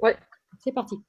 Ouais, c'est parti.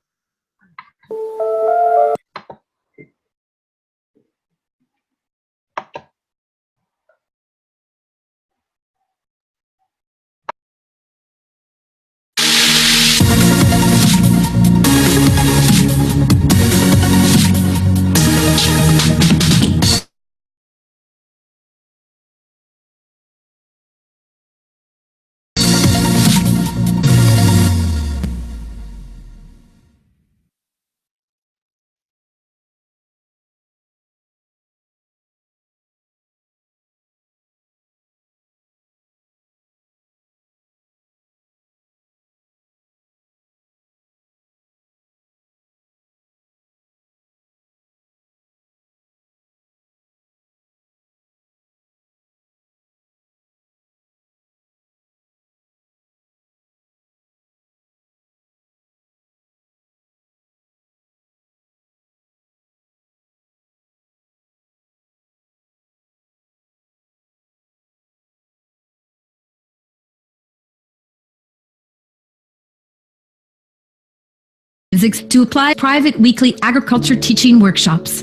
To apply private weekly agriculture teaching workshops.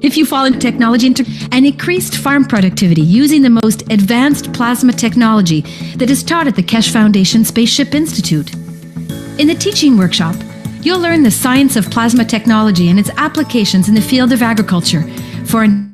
If you fall into technology and increased farm productivity using the most advanced plasma technology that is taught at the Keshe Foundation Spaceship Institute. In the teaching workshop, you'll learn the science of plasma technology and its applications in the field of agriculture for an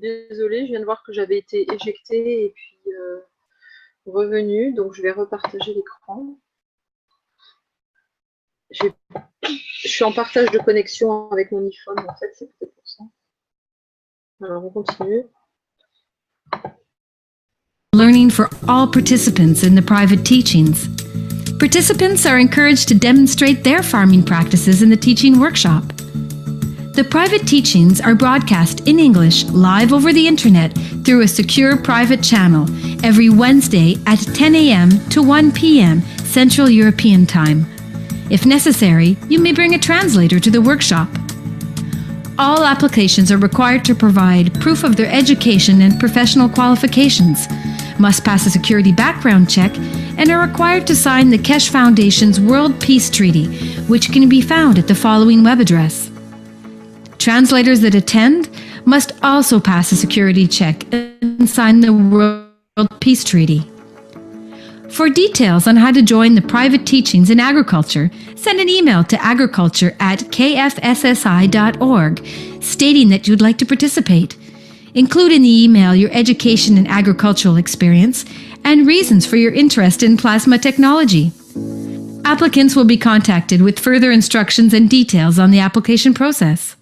Désolée, je viens de voir que j'avais été éjectée et puis revenue, donc je vais repartager l'écran. Je suis en partage de connexion avec mon iPhone, en fait, c'est peut-être pour ça. Alors, on continue. Learning for all participants in the private teachings. Participants are encouraged to demonstrate their farming practices in the teaching workshop. The private teachings are broadcast in English live over the internet through a secure private channel every Wednesday at 10 a.m. to 1 p.m. Central European Time. If necessary, you may bring a translator to the workshop. All applications are required to provide proof of their education and professional qualifications, must pass a security background check, and are required to sign the Keshe Foundation's World Peace Treaty, which can be found at the following web address. Translators that attend must also pass a security check and sign the World Peace Treaty. For details on how to join the private teachings in agriculture, send an email to agriculture@kfssi.org stating that you'd like to participate. Include in the email your education and agricultural experience and reasons for your interest in plasma technology. Applicants will be contacted with further instructions and details on the application process.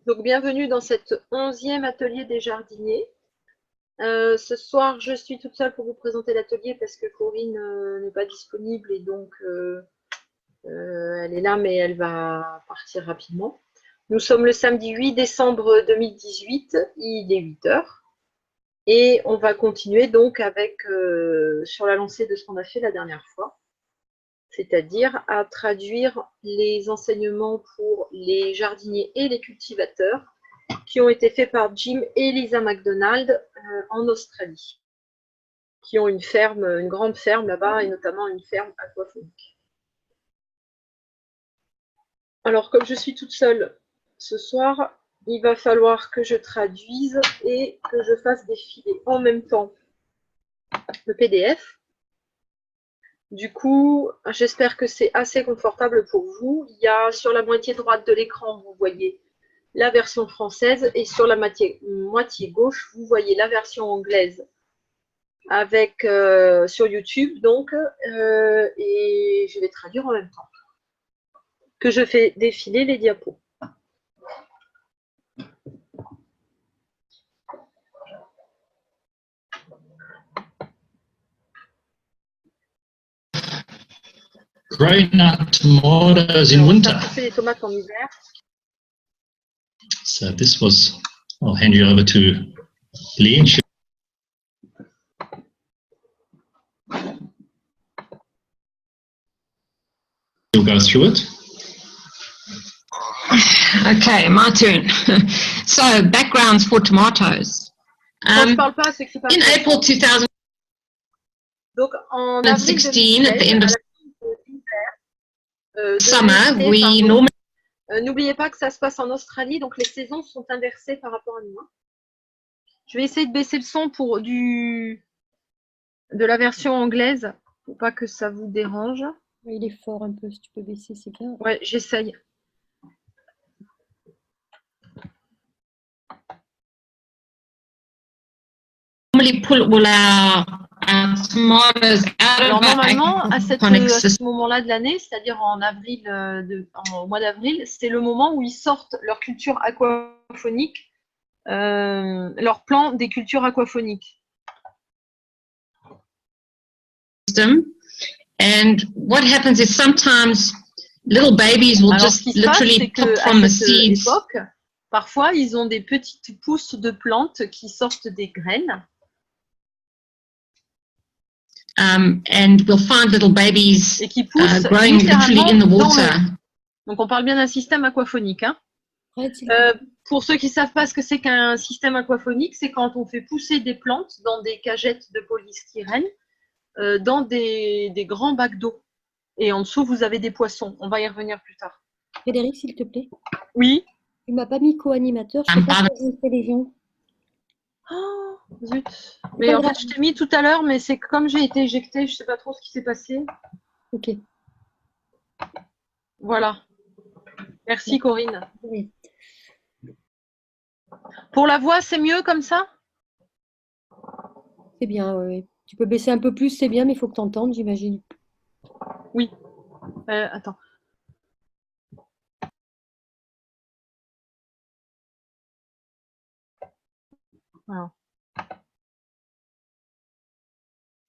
Donc, bienvenue dans cet 11e atelier des jardiniers. Ce soir, je suis toute seule pour vous présenter l'atelier parce que Corinne n'est pas disponible et donc elle est là, mais elle va partir rapidement. Nous sommes le samedi 8 décembre 2018, il est 8 h. Et on va continuer donc avec, sur la lancée de ce qu'on a fait la dernière fois, c'est-à-dire à traduire les enseignements pour les jardiniers et les cultivateurs qui ont été faits par Jim et Lisa McDonald en Australie, qui ont une ferme, une grande ferme là-bas, et notamment une ferme aquaphonique. Alors, comme je suis toute seule ce soir, il va falloir que je traduise et que je fasse défiler en même temps le PDF. Du coup, j'espère que c'est assez confortable pour vous. Il y a sur la moitié droite de l'écran, vous voyez la version française et sur la moitié gauche, vous voyez la version anglaise avec sur YouTube donc et je vais traduire en même temps. que je fais défiler les diapos. Grown-up tomatoes in winter. On fait les tomates en hiver. So this was, I'll hand you over to Lee. She'll go through it. Okay, my turn. So, backgrounds for tomatoes. Quand je parle pas, c'est que c'est pas In fait. April 2016, Donc, en avril 2016, at the end of de summer, l'été, we pardon. normally N'oubliez pas que ça se passe en Australie, donc les saisons sont inversées par rapport à nous. Je vais essayer de baisser le son pour de la version anglaise, pour pas que ça vous dérange. Il est fort un peu, si tu peux baisser, c'est bien. Ouais, j'essaye. pull all our tomatoes out Alors of our normalement, à aquaponics ce system. moment-là de l'année, c'est-à-dire en avril, en mois d'avril, c'est le moment où ils sortent leur culture aquaphonique, leur plan des cultures aquaphoniques. And what happens is sometimes little babies will Alors, ce just qui se passe, literally c'est pop qu'à from the cette seeds. époque, parfois, ils ont des petites pousses de plantes qui sortent des graines. And we'll find little babies Et qui poussent growing literally in the littéralement dans water. Donc, on parle bien d'un système aquaphonique. Hein. Pour ceux qui ne savent pas ce que c'est qu'un système aquaphonique, c'est quand on fait pousser des plantes dans des cagettes de polystyrène, dans des grands bacs d'eau. Et en dessous, vous avez des poissons. On va y revenir plus tard. Frédéric, s'il te plaît. Oui. Tu m'as pas mis co-animateur, je sais pas comment on fait les gens. Oh, zut. Mais en fait, je t'ai mis tout à l'heure, mais c'est comme j'ai été éjectée, je sais pas trop ce qui s'est passé. Ok. Voilà. Merci Corinne. Oui. Pour la voix, c'est mieux comme ça? C'est bien, oui. Tu peux baisser un peu plus, c'est bien, mais il faut que tu entendes, j'imagine. Oui. Attends. Voilà.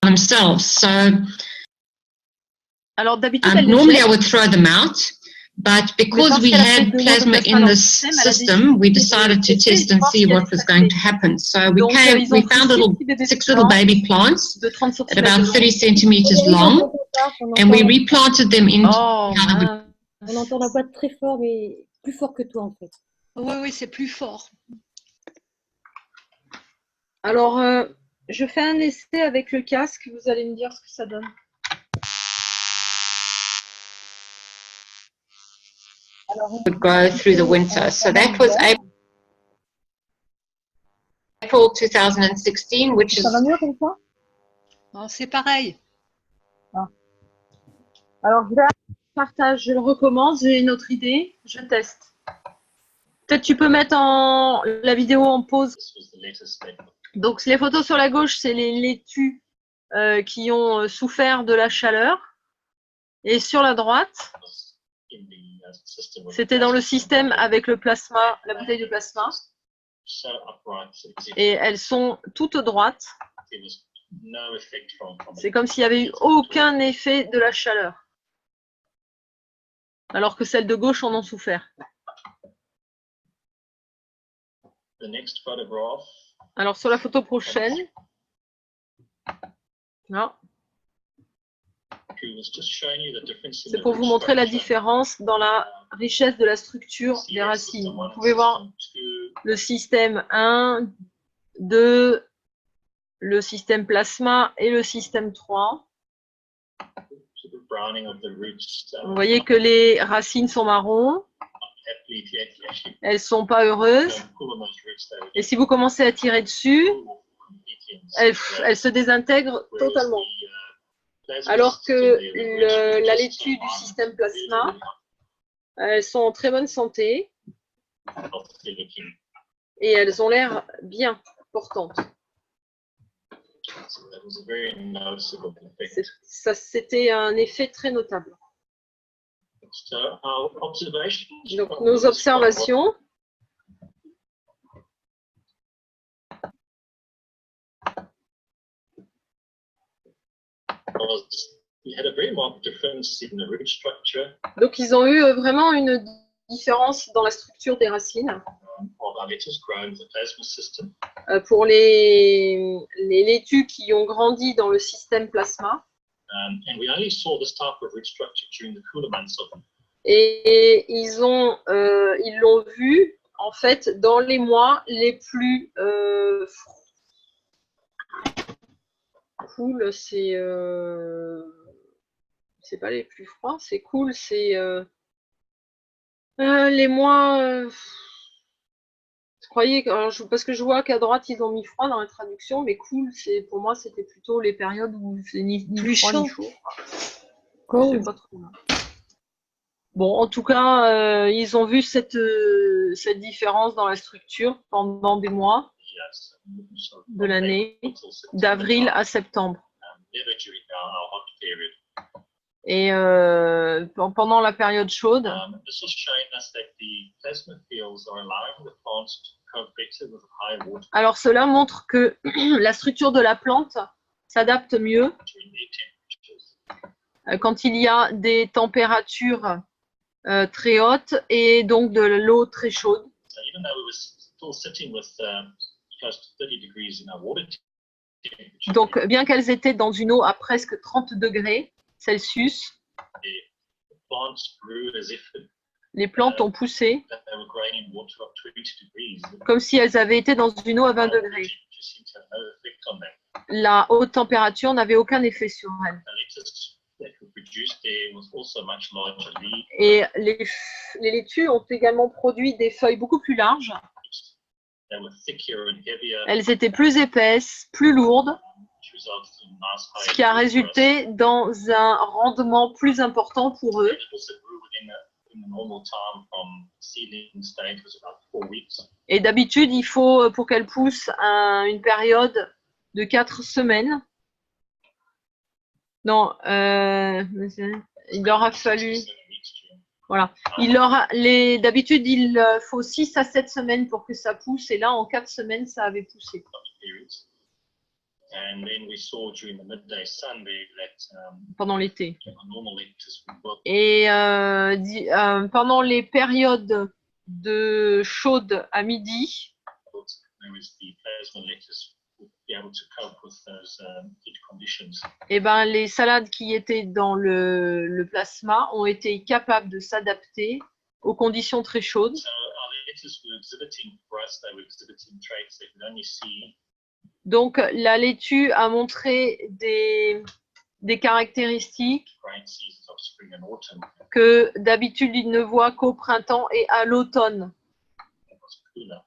Themselves. So, alors d'habitude, normally I would throw them out, but because we had plasma in this system, we decided to test and see what was going to happen. So we found six little baby plants at about 30 centimeters long, and we replanted them into. On entend la voix très fort, mais plus fort que toi en fait. Oui, c'est plus fort. Alors, je fais un essai avec le casque, vous allez me dire ce que ça donne. Would go through the winter. So that was April 2016, which is. Ça va mieux comme ça? Non, c'est pareil. Ah. Alors, je partage, je le recommence, j'ai une autre idée, je teste. Peut-être tu peux mettre la vidéo en pause. Donc, les photos sur la gauche, c'est les laitues qui ont souffert de la chaleur. Et sur la droite, c'était dans le système avec le plasma, la bouteille de plasma. Et elles sont toutes droites. C'est comme s'il n'y avait eu aucun effet de la chaleur. Alors que celles de gauche en ont souffert. Alors sur la photo prochaine, c'est pour vous montrer la différence dans la richesse de la structure des racines. Vous pouvez voir le système 1, 2, le système plasma et le système 3. Vous voyez que les racines sont marrons. Elles ne sont pas heureuses. Et si vous commencez à tirer dessus, elles se désintègrent totalement. Alors que la laitue du système plasma, elles sont en très bonne santé et elles ont l'air bien portantes. Ça, c'était un effet très notable. So our observations Donc, from nos this one observations. was we had a very marked difference in the root structure Donc, ils ont eu vraiment une différence dans la structure des racines. of our lettuce grown in the plasma system. Pour les laitues qui ont grandi dans le système plasma. And we only saw this type of root structure during the cooler months of Et ils l'ont vu en fait dans les mois les plus cool, c'est pas les plus froids, c'est cool, c'est les mois. Je croyais parce que je vois qu'à droite ils ont mis froid dans la traduction, mais cool, c'est pour moi c'était plutôt les périodes où c'est ni Plus froid ni chaud. chaud. Cool. C'est pas trop mal. Bon, en tout cas, ils ont vu cette différence dans la structure pendant des mois years. So de from l'année, April till September d'avril time, à septembre. never during our hot period. Et pendant la période chaude, This was showing us that the plasma fields are allowing the plants to cope better with high water alors cela montre que la structure de la plante s'adapte mieux during their temperatures. quand il y a des températures très hautes et donc de l'eau très chaude. So even though we were still sitting with close to 30 degrees in our water temperature, Donc, bien qu'elles étaient dans une eau à presque 30 degrés Celsius, the plants grew as if les plantes ont poussé they were growing in water of 20 degrees. comme si elles avaient été dans une eau à 20 The degrés. temperature seemed to have no effect on them. La haute température n'avait aucun effet sur elles. The lettuce that we produced there was also much larger leaf. Et les laitues ont également produit des feuilles beaucoup plus larges. They were thicker and heavier, Elles étaient plus épaisses, plus lourdes, which resulted in nice ce high qui a yield for us. résulté dans un rendement plus important pour And eux. it also grew within the normal time from seedling stage was about 4 weeks. Et d'habitude, il faut, pour qu'elles poussent, une période de 4 semaines. Non, il leur a fallu. 6 to 7 weeks to Voilà. D'habitude, il faut 6 à 7 semaines pour que ça pousse. Et là, en 4 semaines, ça avait poussé. couple periods. And then we saw during the midday sun there that Pendant l'été. a normal lettuce would work Et pendant les périodes de chaude à midi, whereas the plasma lettuce would be able to cope with those heat conditions. eh ben, les salades qui étaient dans le plasma ont été capables de s'adapter aux conditions très chaudes. So our lettuce were exhibiting, for us, they were exhibiting traits that we only see Donc, la laitue a montré des caractéristiques grain seasons of spring and autumn. que d'habitude, ils ne voient qu'au printemps et à l'automne, It was cooler.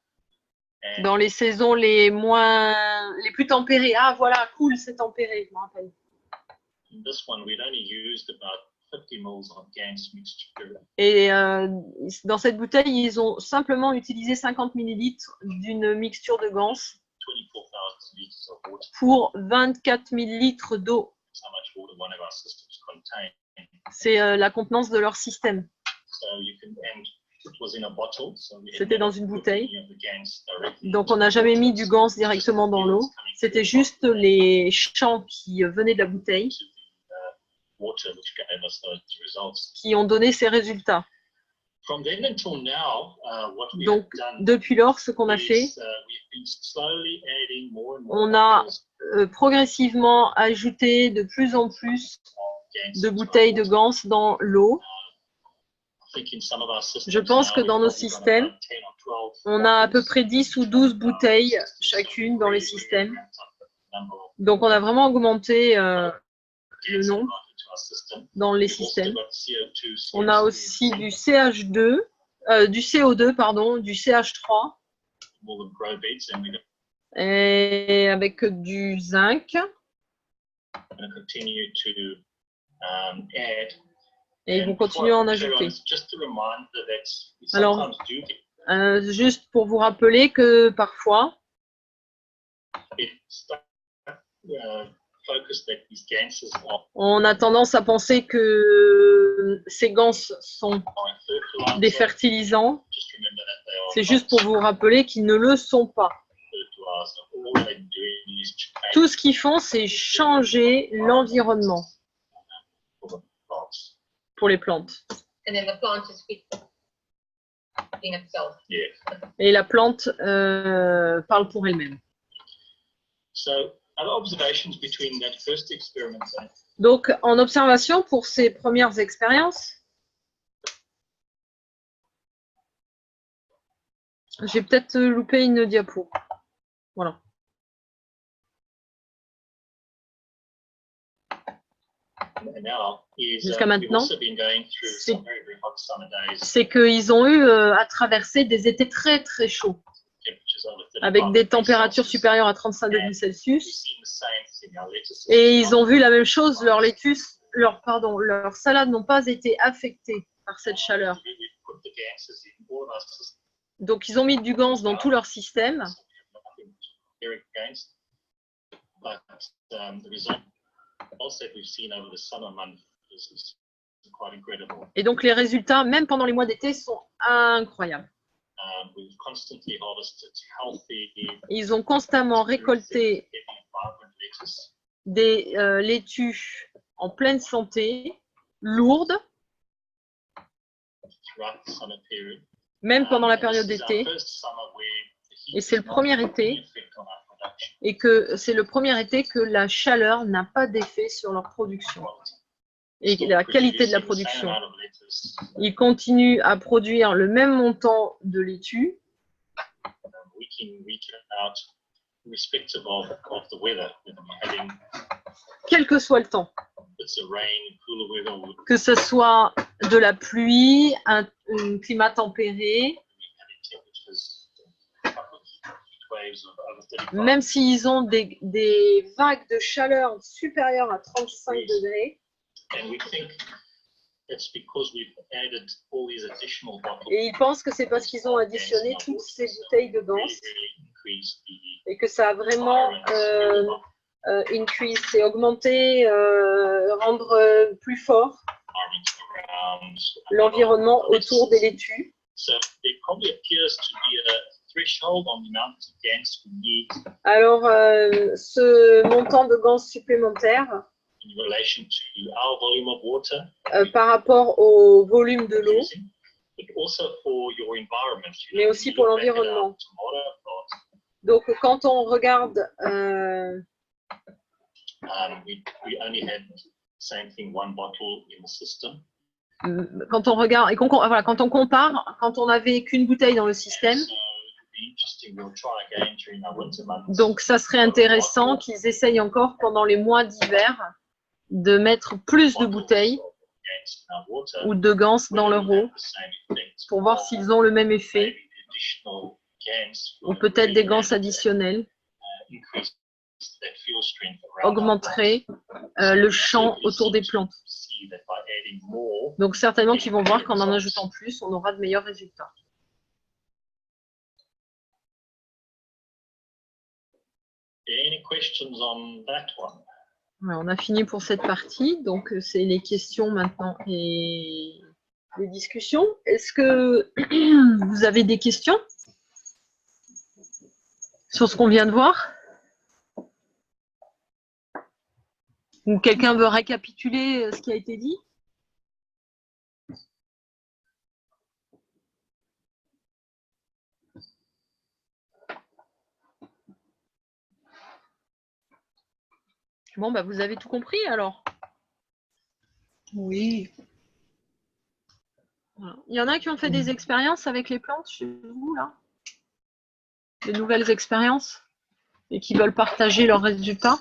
And dans les saisons les plus tempérées. Ah, voilà, cool, c'est tempéré, je me rappelle. in this one, we'd only used about 50 mils of GANS mixture. Et dans cette bouteille, ils ont simplement utilisé 50 millilitres d'une mixture de Gans 24,000 litres of water. pour 24 millilitres d'eau. That's how much water one of our systems contain. C'est la contenance de leur système. So you can, and it was in a bottle. So we had C'était dans never une put bouteille. any of the GANS directly Donc, into on n'a the jamais mis bottles. du Gans Just directement the dans fields l'eau. coming C'était through the juste les champs qui venaient de la bouteille to the water, which gave us those results. qui ont donné ces résultats. From then until now, what we Donc, have done depuis lors, ce qu'on a fait, is we've been slowly adding more and more on a bottles progressivement ajouté de plus en plus of GANS de into our bouteilles de water. Gans dans l'eau. I think in some of our systems Je pense now, que we've dans nos probably got systèmes, about 10 or 12 on a à peu bottles près 10 ou in 12 our bouteilles systems. So chacune we've dans les really, really systèmes. ramped up the number of Donc, on a vraiment augmenté le GANS that nombre got into our system. dans les We've also systèmes. got CO2, On a CH3, aussi du CH2, du CO2, pardon, du CH3 all the grow beds, and we're et avec du zinc. going to continue to add. Et ils vont And continuer à en before I carry on, ajouter. it's just a reminder that we Alors, sometimes do get Juste pour vous rappeler que parfois, stuck, focused that these gases are on a tendance à penser que ces ganses sont des fertilisants, Just remember that they are c'est juste pour vous rappeler qu'ils ne le sont pas. fertilizer. All they're doing is change Tout ce qu'ils font, c'est changer l'environnement for the plants. pour les plantes. And then the plant is feeding itself. Yeah. Et la plante parle pour elle-même. So other observations between that first experiment and Donc, en observation pour ces premières expériences, j'ai peut-être loupé une diapo. Voilà. now is Jusqu'à we've maintenant, also been going through c'est- some very, very hot summer days, C'est qu'ils ont eu à traverser des étés très très chauds, temperatures over 35 avec des degrees températures Celsius. supérieures à 35 degrés We've Celsius. seen the same thing. Our lettuces Et ils ont vu la même chose, leurs salades n'ont pas été affectées par cette chaleur. We put the gases in all of our systems. Donc, ils ont mis du gans dans tout leur système. Very against. But the results that we've seen over the summer months is quite incredible. Et donc, les résultats, même pendant les mois d'été, sont incroyables. We've constantly harvested healthy, Ils ont constamment récolté heavy, vibrant lettuce. des laitues en pleine santé, lourdes, Throughout the summer period. même pendant la This période is our d'été. first summer where the heat Et c'est le has not premier had été. any effect on our production Et que c'est le premier été que la chaleur n'a pas d'effet sur leur production quality. et Still la qualité de la producing the same production. amount of lettuce. Ils continuent à produire le même montant de laitue, Week in, week out, irrespective of the weather, whether we're having quel que soit le temps. it's a rain, cooler weather, or we're Que ce soit de la pluie, un climat tempéré, having temperatures, a couple of heat waves of over 35. même s'ils ont des vagues de chaleur supérieures à 35 degrés. And we think that's because we've added all these additional bottles. Et ils pensent que c'est parce qu'ils ont additionné toutes ces bouteilles de gans Really increase the et que ça a vraiment increase, c'est augmenter, rendre plus fort around l'environnement autour des laitues. So there probably appears to be a threshold on the amount of gas we need Alors, ce montant de gans supplémentaire in relation to our volume of water par rapport au volume de l'eau, using, but also for your environment. mais aussi pour l'environnement. Donc, quand on regarde, We only had same thing, one bottle in the system. quand on regarde et voilà, quand on compare, quand on n'avait qu'une bouteille dans le système, So it would be interesting. We'll try again during our winter months. donc ça serait intéressant qu'ils essayent encore pendant les mois d'hiver de mettre plus de bouteilles Gas in our water, ou de gans dans whether leur it'll eau have the same effect pour voir or s'ils ont le même effet maybe the additional gas ou will peut-être des really gans additionnels increase that fuel strength around our augmenteraient le champ autour des plantes. see that by adding more, Donc certainement qu'ils vont voir qu'en ajoutant plus, on aura de meilleurs résultats. any questions on that one? Voilà, on a fini pour cette partie, donc c'est les questions maintenant et les discussions. Est-ce que vous avez des questions sur ce qu'on vient de voir? Ou quelqu'un veut récapituler ce qui a été dit? Bon, bah, vous avez tout compris alors. Oui. Voilà. Il y en a qui ont fait des expériences avec les plantes chez vous, là? Des nouvelles expériences? Et qui veulent partager leurs résultats?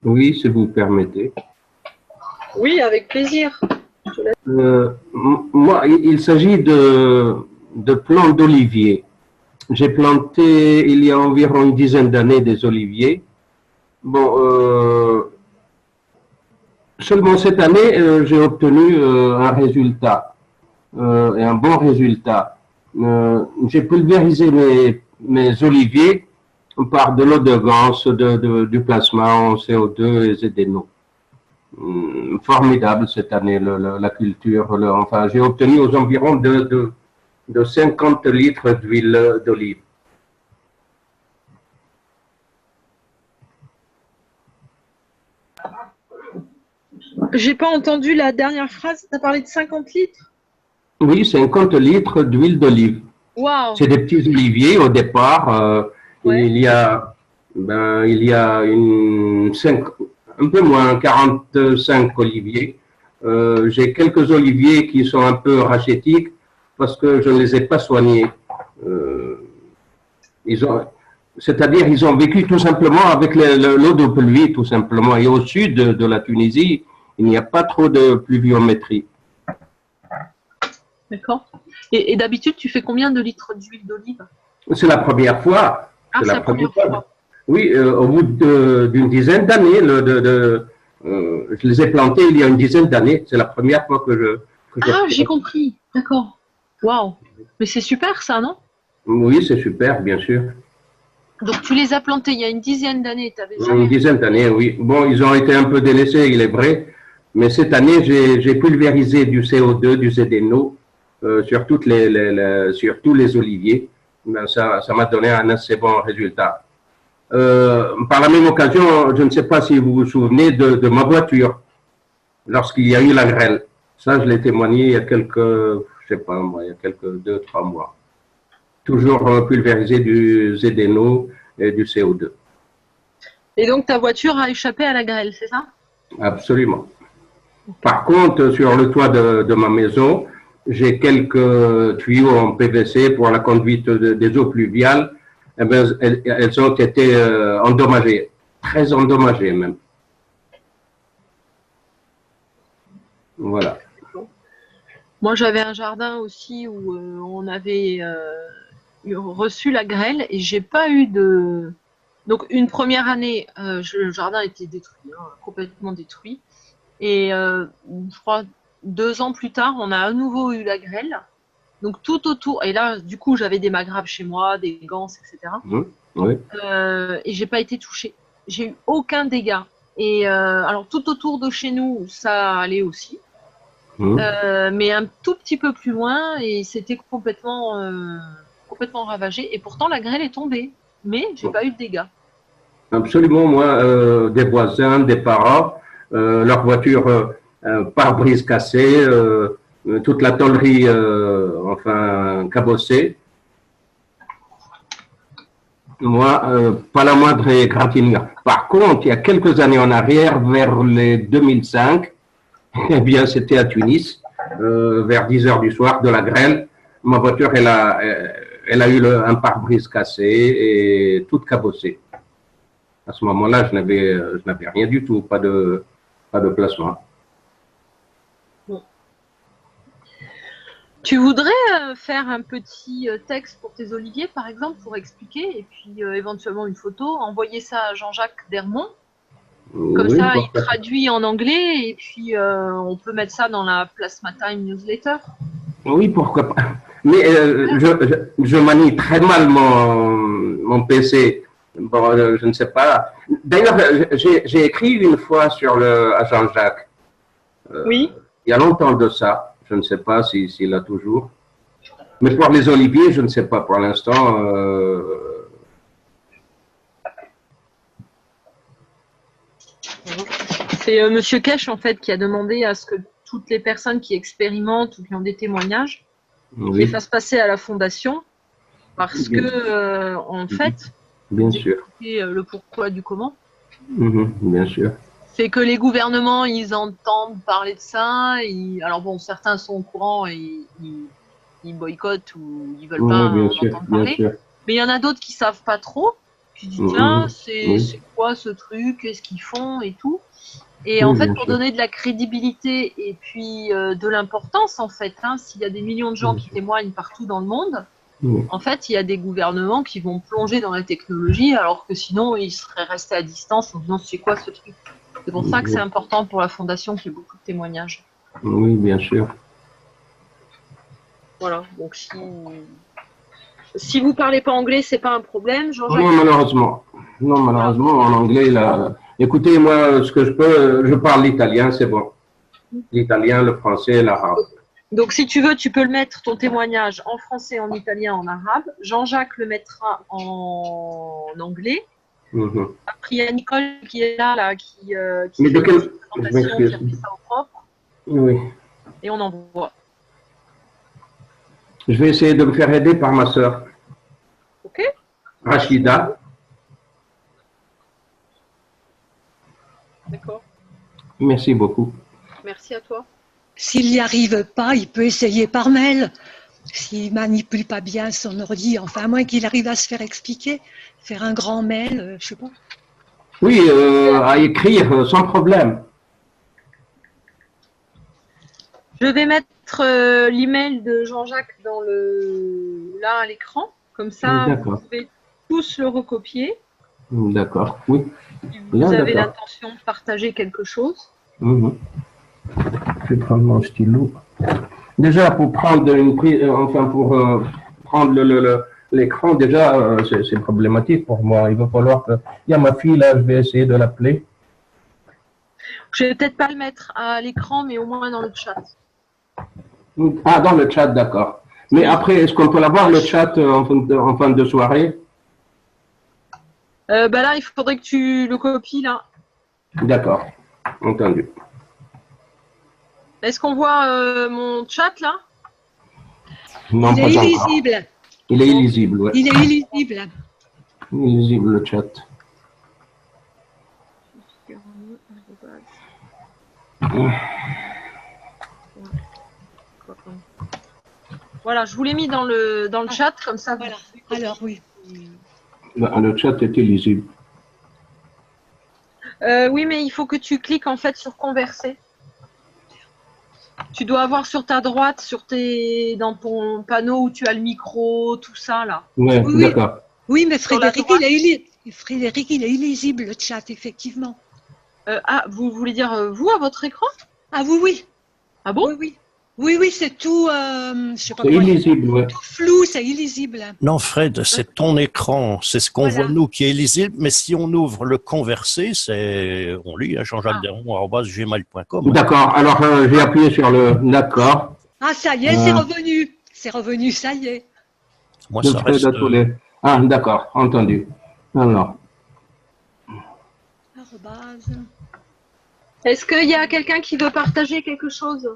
Oui, si vous permettez. Oui, avec plaisir. Moi, il s'agit de plants d'oliviers. J'ai planté il y a environ une dizaine d'années des oliviers. Bon, seulement cette année, j'ai obtenu un résultat, et un bon résultat. J'ai pulvérisé mes oliviers par de l'eau de gans, du plasma en CO2 et ZNO. formidable cette année, la culture. Enfin, j'ai obtenu aux environs de 50 litres d'huile d'olive. J'ai pas entendu la dernière phrase. Tu as parlé de 50 litres? Oui, 50 litres d'huile d'olive. Waouh! C'est des petits oliviers au départ. Ouais. Il y a un peu moins, 45 oliviers. J'ai quelques oliviers qui sont un peu rachétiques parce que je ne les ai pas soignés. C'est-à-dire ils ont vécu tout simplement avec l'eau de pluie, tout simplement. Et au sud de la Tunisie, il n'y a pas trop de pluviométrie. D'accord. Et d'habitude, tu fais combien de litres d'huile d'olive? C'est la première fois. Ah, c'est la première fois. Oui, au bout d'une dizaine d'années, je les ai plantés il y a une dizaine d'années. C'est la première fois que je Ah, j'ai compris. D'accord. Waouh. Mais c'est super ça, non? Oui, c'est super, bien sûr. Donc tu les as plantés il y a une dizaine d'années. Une dizaine d'années, oui. Bon, ils ont été un peu délaissés, il est vrai. Mais cette année, j'ai pulvérisé du CO2, du ZNO sur tous les oliviers. Ben, ça m'a donné un assez bon résultat. Par la même occasion, je ne sais pas si vous vous souvenez de ma voiture lorsqu'il y a eu la grêle. Ça, je l'ai témoigné il y a je sais pas moi, il y a quelques 2-3 mois. Toujours pulvérisé du ZNO et du CO2. Et donc ta voiture a échappé à la grêle, c'est ça? Absolument. Par contre, sur le toit de ma maison, j'ai quelques tuyaux en PVC pour la conduite des eaux pluviales. Eh bien, elles ont été endommagées, très endommagées même. Voilà. Moi, j'avais un jardin aussi où on avait reçu la grêle et j'ai pas eu de... Donc, une première année, le jardin était détruit, hein, complètement détruit. Et je crois 2 ans plus tard, on a à nouveau eu la grêle. Donc, tout autour... Et là, du coup, j'avais des magraves chez moi, des ganses, etc. Oui. Et j'ai pas été touchée. J'ai eu aucun dégât. Et alors, tout autour de chez nous, ça allait aussi. Mais un tout petit peu plus loin et c'était complètement ravagé. Et pourtant, la grêle est tombée, mais j'ai pas eu de dégâts. Absolument, moi, des voisins, des parents, leur voiture pare-brise cassée, toute la tôlerie, enfin, cabossée. Moi, pas la moindre égratignure. Par contre, il y a quelques années en arrière, vers les 2005, eh bien, c'était à Tunis, vers 10 heures du soir, de la grêle. Ma voiture, elle a eu un pare-brise cassé et toute cabossée. À ce moment-là, je n'avais rien du tout, pas de placement. Tu voudrais faire un petit texte pour tes oliviers, par exemple, pour expliquer, et puis éventuellement une photo, envoyer ça à Jean-Jacques Dermont. Comme Oui, ça, il traduit en anglais et puis on peut mettre ça dans la Plasma Time newsletter. Oui, pourquoi pas. Mais je manie très mal mon PC. Bon, je ne sais pas. D'ailleurs, j'ai écrit une fois à Jean-Jacques. Oui. Il y a longtemps de ça. Je ne sais pas s'il a toujours. Mais pour les oliviers, je ne sais pas pour l'instant. C'est Monsieur Kesh, en fait, qui a demandé à ce que toutes les personnes qui expérimentent ou qui ont des témoignages les fassent passer à la fondation parce que, en fait, bien sûr, le pourquoi du comment. Bien sûr. C'est que les gouvernements, ils entendent parler de ça. Alors bon, certains sont au courant et ils boycottent ou ils veulent pas en entendre parler. Mais il y en a d'autres qui savent pas trop. Qui disent tiens, c'est quoi ce truc, qu'est-ce qu'ils font et tout. Et en fait, pour donner de la crédibilité et puis de l'importance, en fait, hein, s'il y a des millions de gens qui témoignent partout dans le monde, en fait, il y a des gouvernements qui vont plonger dans la technologie alors que sinon, ils seraient restés à distance en disant c'est quoi ce truc. C'est pour ça que c'est important pour la Fondation qu'il y ait beaucoup de témoignages. Oui, bien sûr. Voilà, donc Si vous parlez pas anglais, c'est pas un problème. Jean-Jacques, Non, malheureusement. Non, malheureusement, en anglais, là. Écoutez, moi, ce que je peux, je parle l'italien, c'est bon. L'italien, le français, l'arabe. donc si tu veux, tu peux le mettre, ton témoignage, en français, en italien, en arabe. Jean-Jacques le mettra en anglais. Mhm. Après, il y a Nicole qui est là qui Mais de fait quel... une Je présentation, qui a m'excuse. fait ça au propre, Oui. et on envoie. Je vais essayer de me faire aider par ma sœur, OK? Rachida. D'accord. Merci beaucoup. Merci à toi. S'il n'y arrive pas, il peut essayer par mail. S'il manipule pas bien son ordi, enfin, à moins qu'il arrive à se faire expliquer, faire un grand mail, je sais pas. Oui, à écrire sans problème. Je vais mettre l'email de Jean-Jacques là à l'écran. Comme ça, vous D'accord. pouvez tous le recopier. D'accord, oui. Si vous Bien, avez d'accord. l'intention de partager quelque chose. Mhm. Je vais prendre mon stylo. Déjà, pour prendre une prise, enfin, pour prendre l'écran, déjà, c'est problématique pour moi. Il va falloir que. Il y a ma fille là, je vais essayer de l'appeler. Je vais peut-être pas le mettre à l'écran, mais au moins dans le chat. Ah, dans le chat, d'accord. Mais après, est-ce qu'on peut l'avoir le chat en fin de soirée? Bah là, il faudrait que tu le copies là. D'accord, entendu. Est-ce qu'on voit mon chat là? Non, Il pas est encore. illisible. Il est illisible, oui. Il est illisible. Illisible le chat. Voilà, je vous l'ai mis dans le chat, comme ça. Voilà. Alors oui. Le chat est illisible. Oui, mais il faut que tu cliques en fait sur converser. Tu dois avoir sur ta droite, dans ton panneau où tu as le micro, tout ça là. Ouais, Oui, d'accord. Oui, mais Sur la Frédéric, droite. Frédéric, il est illisible, le chat, effectivement. Vous voulez dire vous à votre écran? Ah oui, oui. Ah bon? Oui, oui. Oui, oui, c'est tout, je sais pas C'est comment illisible, oui. tout flou, c'est illisible. Non, Fred, c'est ton écran. C'est ce qu'on Voilà. voit, nous, qui est illisible. Mais si on ouvre le conversé, on lit à jean-jacques-deron@gmail.com. D'accord, alors j'ai appuyé sur le d'accord. Ah, ça y est, c'est revenu. C'est revenu, ça y est. Moi, De ça Fred reste. Atoulet. Ah, d'accord, entendu. Alors, Arrobase. Est-ce qu'il y a quelqu'un qui veut partager quelque chose?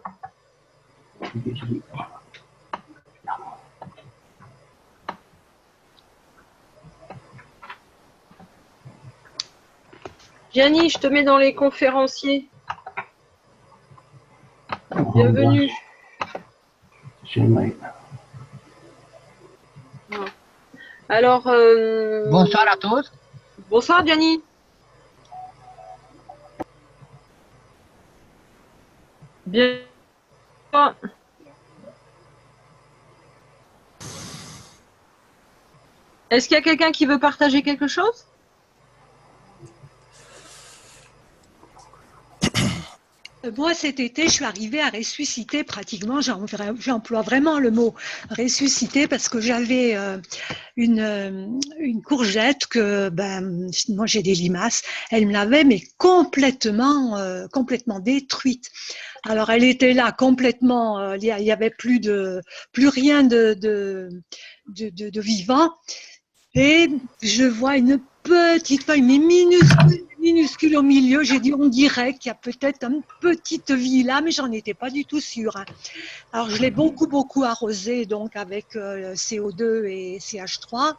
Gianni, je te mets dans les conférenciers. Bienvenue. Gmail. Alors, Bonsoir à tous. bonsoir Gianni. Bien. Est-ce qu'il y a quelqu'un qui veut partager quelque chose? Moi, cet été, je suis arrivée à ressusciter pratiquement, j'emploie vraiment le mot ressusciter parce que j'avais une courgette que, moi j'ai des limaces, elle me l'avait mais complètement détruite. Alors elle était là complètement, il y avait plus rien de vivant et je vois une petite feuille mais minuscule au milieu. J'ai dit, on dirait qu'il y a peut-être une petite vie là, mais j'en étais pas du tout sûre. Alors, je l'ai beaucoup arrosé, donc avec CO2 et CH3,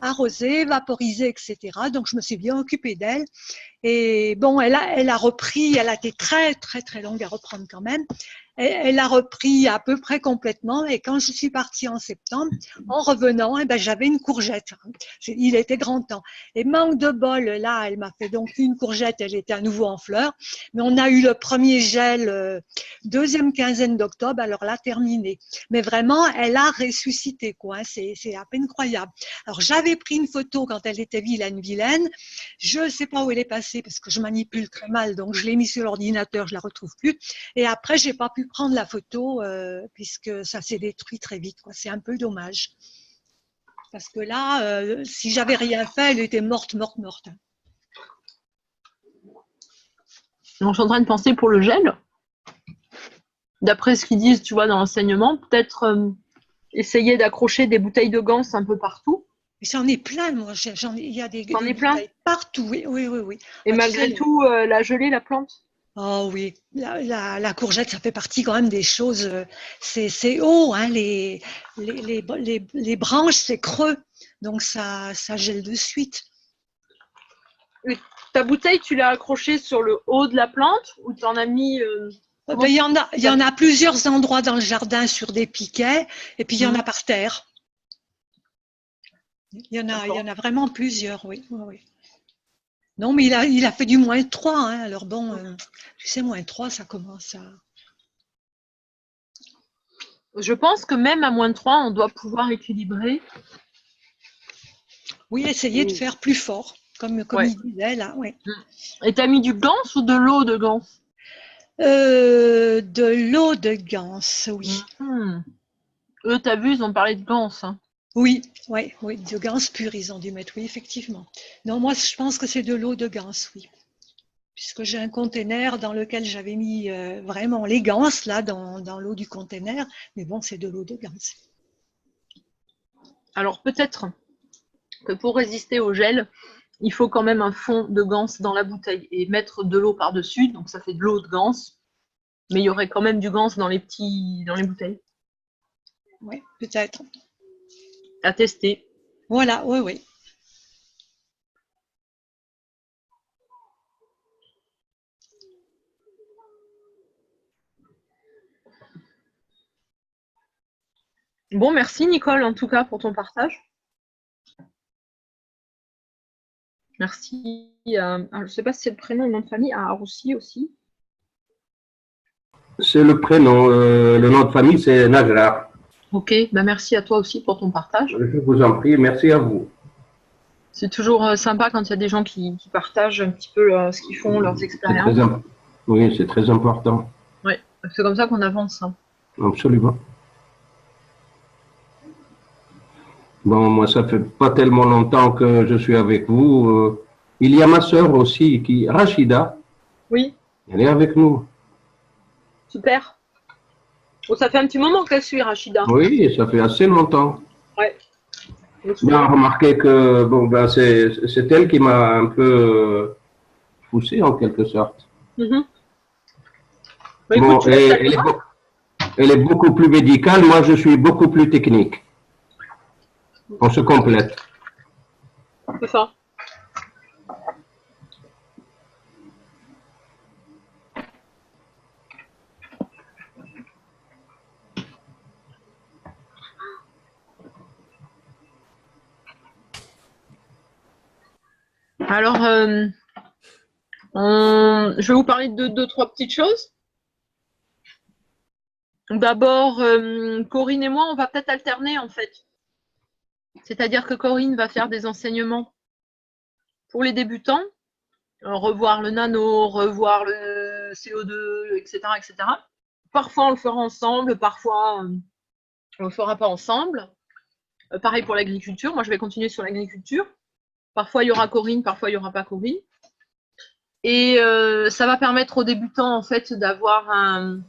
arrosé, vaporisé, etc. Donc, je me suis bien occupée d'elle. Et bon, elle a repris, elle a été très longue à reprendre quand même. Elle a repris à peu près complètement. Et quand je suis partie en septembre, en revenant, j'avais une courgette. Il était grand temps. Et manque de bol, là, elle m'a fait donc une courgette. Elle était à nouveau en fleurs. Mais on a eu le premier gel deuxième quinzaine d'octobre. Alors là, terminé. Mais vraiment, elle a ressuscité, quoi. C'est à peine croyable. Alors, j'avais pris une photo quand elle était vilaine. Je ne sais pas où elle est passée parce que je manipule très mal. Donc, je l'ai mis sur l'ordinateur. Je la retrouve plus. Et après, j'ai pas pu prendre la photo puisque ça s'est détruit très vite, quoi. C'est un peu dommage. Parce que là, si j'avais rien fait, elle était morte. Donc, je suis en train de penser pour le gel. D'après ce qu'ils disent, tu vois, dans l'enseignement, peut-être essayer d'accrocher des bouteilles de gants un peu partout. J'en ai plein, moi. Il y a des T'en es plein? bouteilles partout. Oui. Et Ah, tu malgré sais, tout, la gelée, la plante? oh oui, la courgette, ça fait partie quand même des choses. C'est haut, hein, les branches, c'est creux. Donc ça gèle de suite. Ta bouteille, tu l'as accrochée sur le haut de la plante ou t'en as mis Ben, il y en a plusieurs endroits dans le jardin sur des piquets, et puis il y en a par terre. Il y en a vraiment plusieurs, oui. Non, mais il a fait du -3, hein. Alors bon, tu sais, -3, ça commence à. Je pense que même à -3, on doit pouvoir équilibrer. Oui, essayer de faire plus fort, comme Ouais. il disait là, oui. Et t'as mis du gans ou de l'eau de gans? De l'eau de Gans, oui. Eux, t'as vu, ils ont parlé de gans. Hein. Oui, de Gans pur, ils ont dû mettre, oui, effectivement. Non, moi, je pense que c'est de l'eau de Gans, oui. Puisque j'ai un conteneur dans lequel j'avais mis vraiment les Gans, là, dans l'eau du conteneur. Mais bon, c'est de l'eau de Gans. Alors, peut-être que pour résister au gel, il faut quand même un fond de gans dans la bouteille et mettre de l'eau par-dessus. Donc, ça fait de l'eau de gans. Mais il y aurait quand même du gans dans les bouteilles. Oui, peut-être. À tester. Voilà, oui. Bon, merci Nicole, en tout cas, pour ton partage. Merci. Je ne sais pas si c'est le prénom ou le nom de famille, à Roussi aussi. C'est le prénom. Le nom de famille, c'est Najra. Ok, bah merci à toi aussi pour ton partage. Je vous en prie, merci à vous. C'est toujours sympa quand il y a des gens qui partagent un petit peu ce qu'ils font, leurs expériences. Oui, c'est très important. Ouais, c'est comme ça qu'on avance. Hein. Absolument. Bon, moi, ça fait pas tellement longtemps que je suis avec vous. Il y a ma sœur aussi, Rachida. Oui. Elle est avec nous. Super. Bon, ça fait un petit moment qu'elle suit, Rachida. Oui, ça fait assez longtemps. Ouais. On a remarqué que bon, ben, c'est elle qui m'a un peu poussé en quelque sorte. Bah, Bon, écoute, elle est beaucoup plus médicale, moi je suis beaucoup plus technique. On se complète. C'est ça. Alors, je vais vous parler de deux, trois petites choses. D'abord, Corinne et moi, on va peut-être alterner en fait. C'est-à-dire que Corinne va faire des enseignements pour les débutants, revoir le nano, revoir le CO2, etc., etc. Parfois, on le fera ensemble, parfois, on ne le fera pas ensemble. Pareil pour l'agriculture. Moi, je vais continuer sur l'agriculture. Parfois, il y aura Corinne, parfois, il n'y aura pas Corinne. Et ça va permettre aux débutants, en fait, d'avoir un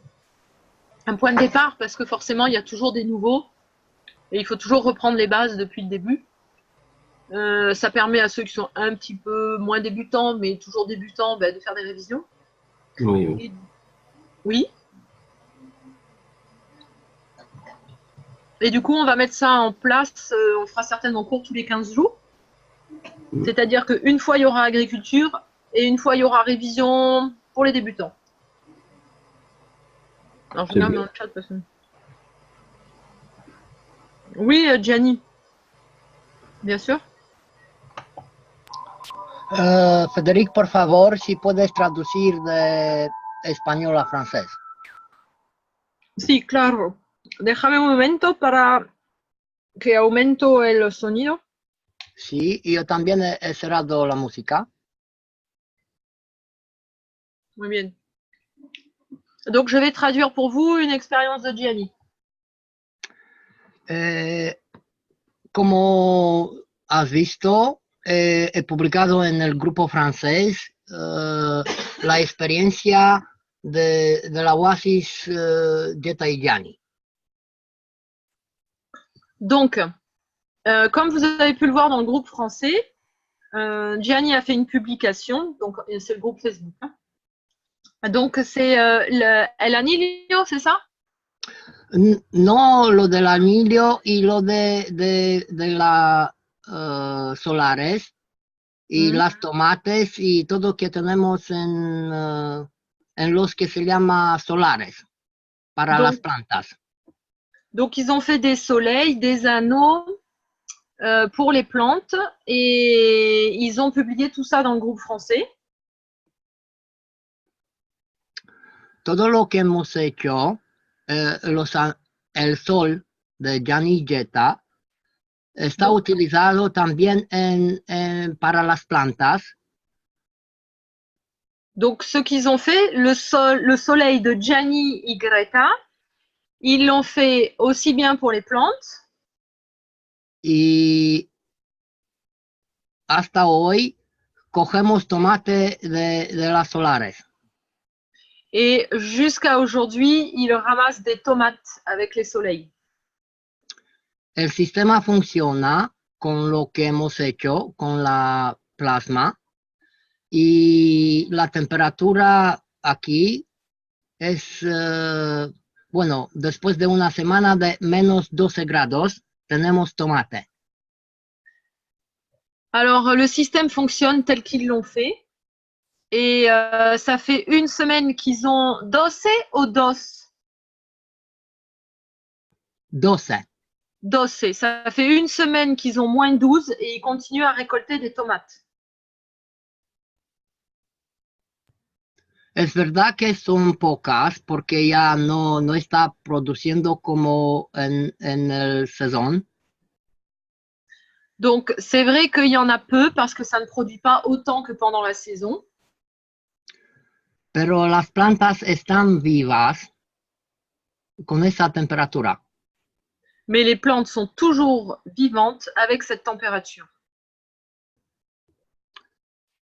point de départ, parce que forcément, il y a toujours des nouveaux. Et il faut toujours reprendre les bases depuis le début. Ça permet à ceux qui sont un petit peu moins débutants, mais toujours débutants, de faire des révisions. Oui. Oui. Et du coup, on va mettre ça en place. On fera certainement cours tous les 15 jours. C'est-à-dire qu'une fois, il y aura agriculture et une fois, il y aura révision pour les débutants. Alors, je regarde dans le chat parce que... Oui, Gianni. Bien sûr. Federic, por favor, si puedes traducir de español a francés. Sí, claro. Déjame un momento para que aumento el sonido. Sí, yo también he cerrado la música. Muy bien. Donc, je vais traduire pour vous une expérience de Gianni. como has visto, he publicado en el grupo francés la experiencia de la Oasis Jetta et Gianni. Donc, comme vous avez pu le voir dans le groupe français, Gianni a fait une publication, donc c'est le groupe Facebook. Hein. Donc, c'est El Anillo, c'est ça? No, lo del anillo y lo de la solares y las tomates y todo que tenemos en los que se llama solares para las plantas. Donc, ils ont fait des soleils, des anneaux pour les plantes et ils ont publié tout ça dans le groupe français. Todo lo que hemos hecho, el sol de Gianni Jetta está utilizado también para las plantas. Donc, ce qu'ils ont fait, le soleil de Gianni y Greta, ils l'ont fait aussi bien pour les plantes. Y hasta hoy cogemos tomate de las solares. Et jusqu'à aujourd'hui, ils ramassent des tomates avec les soleils. El sistema funciona con lo que hemos hecho con la plasma y la temperatura aquí es, bueno, después de una semana de menos 12 grados, tenemos tomate. Alors, le système fonctionne tel qu'ils l'ont fait. Et ça fait une semaine qu'ils ont dossé ou dos? Doce. Dossé. Ça fait une semaine qu'ils ont moins 12 et ils continuent à récolter des tomates. Es verdad que son pocas porque ya no está produciendo como en el saison. Donc, c'est vrai qu'il y en a peu parce que ça ne produit pas autant que pendant la saison. Pero las plantas están vivas con esa temperatura. Mais les plantes sont toujours vivantes avec cette température.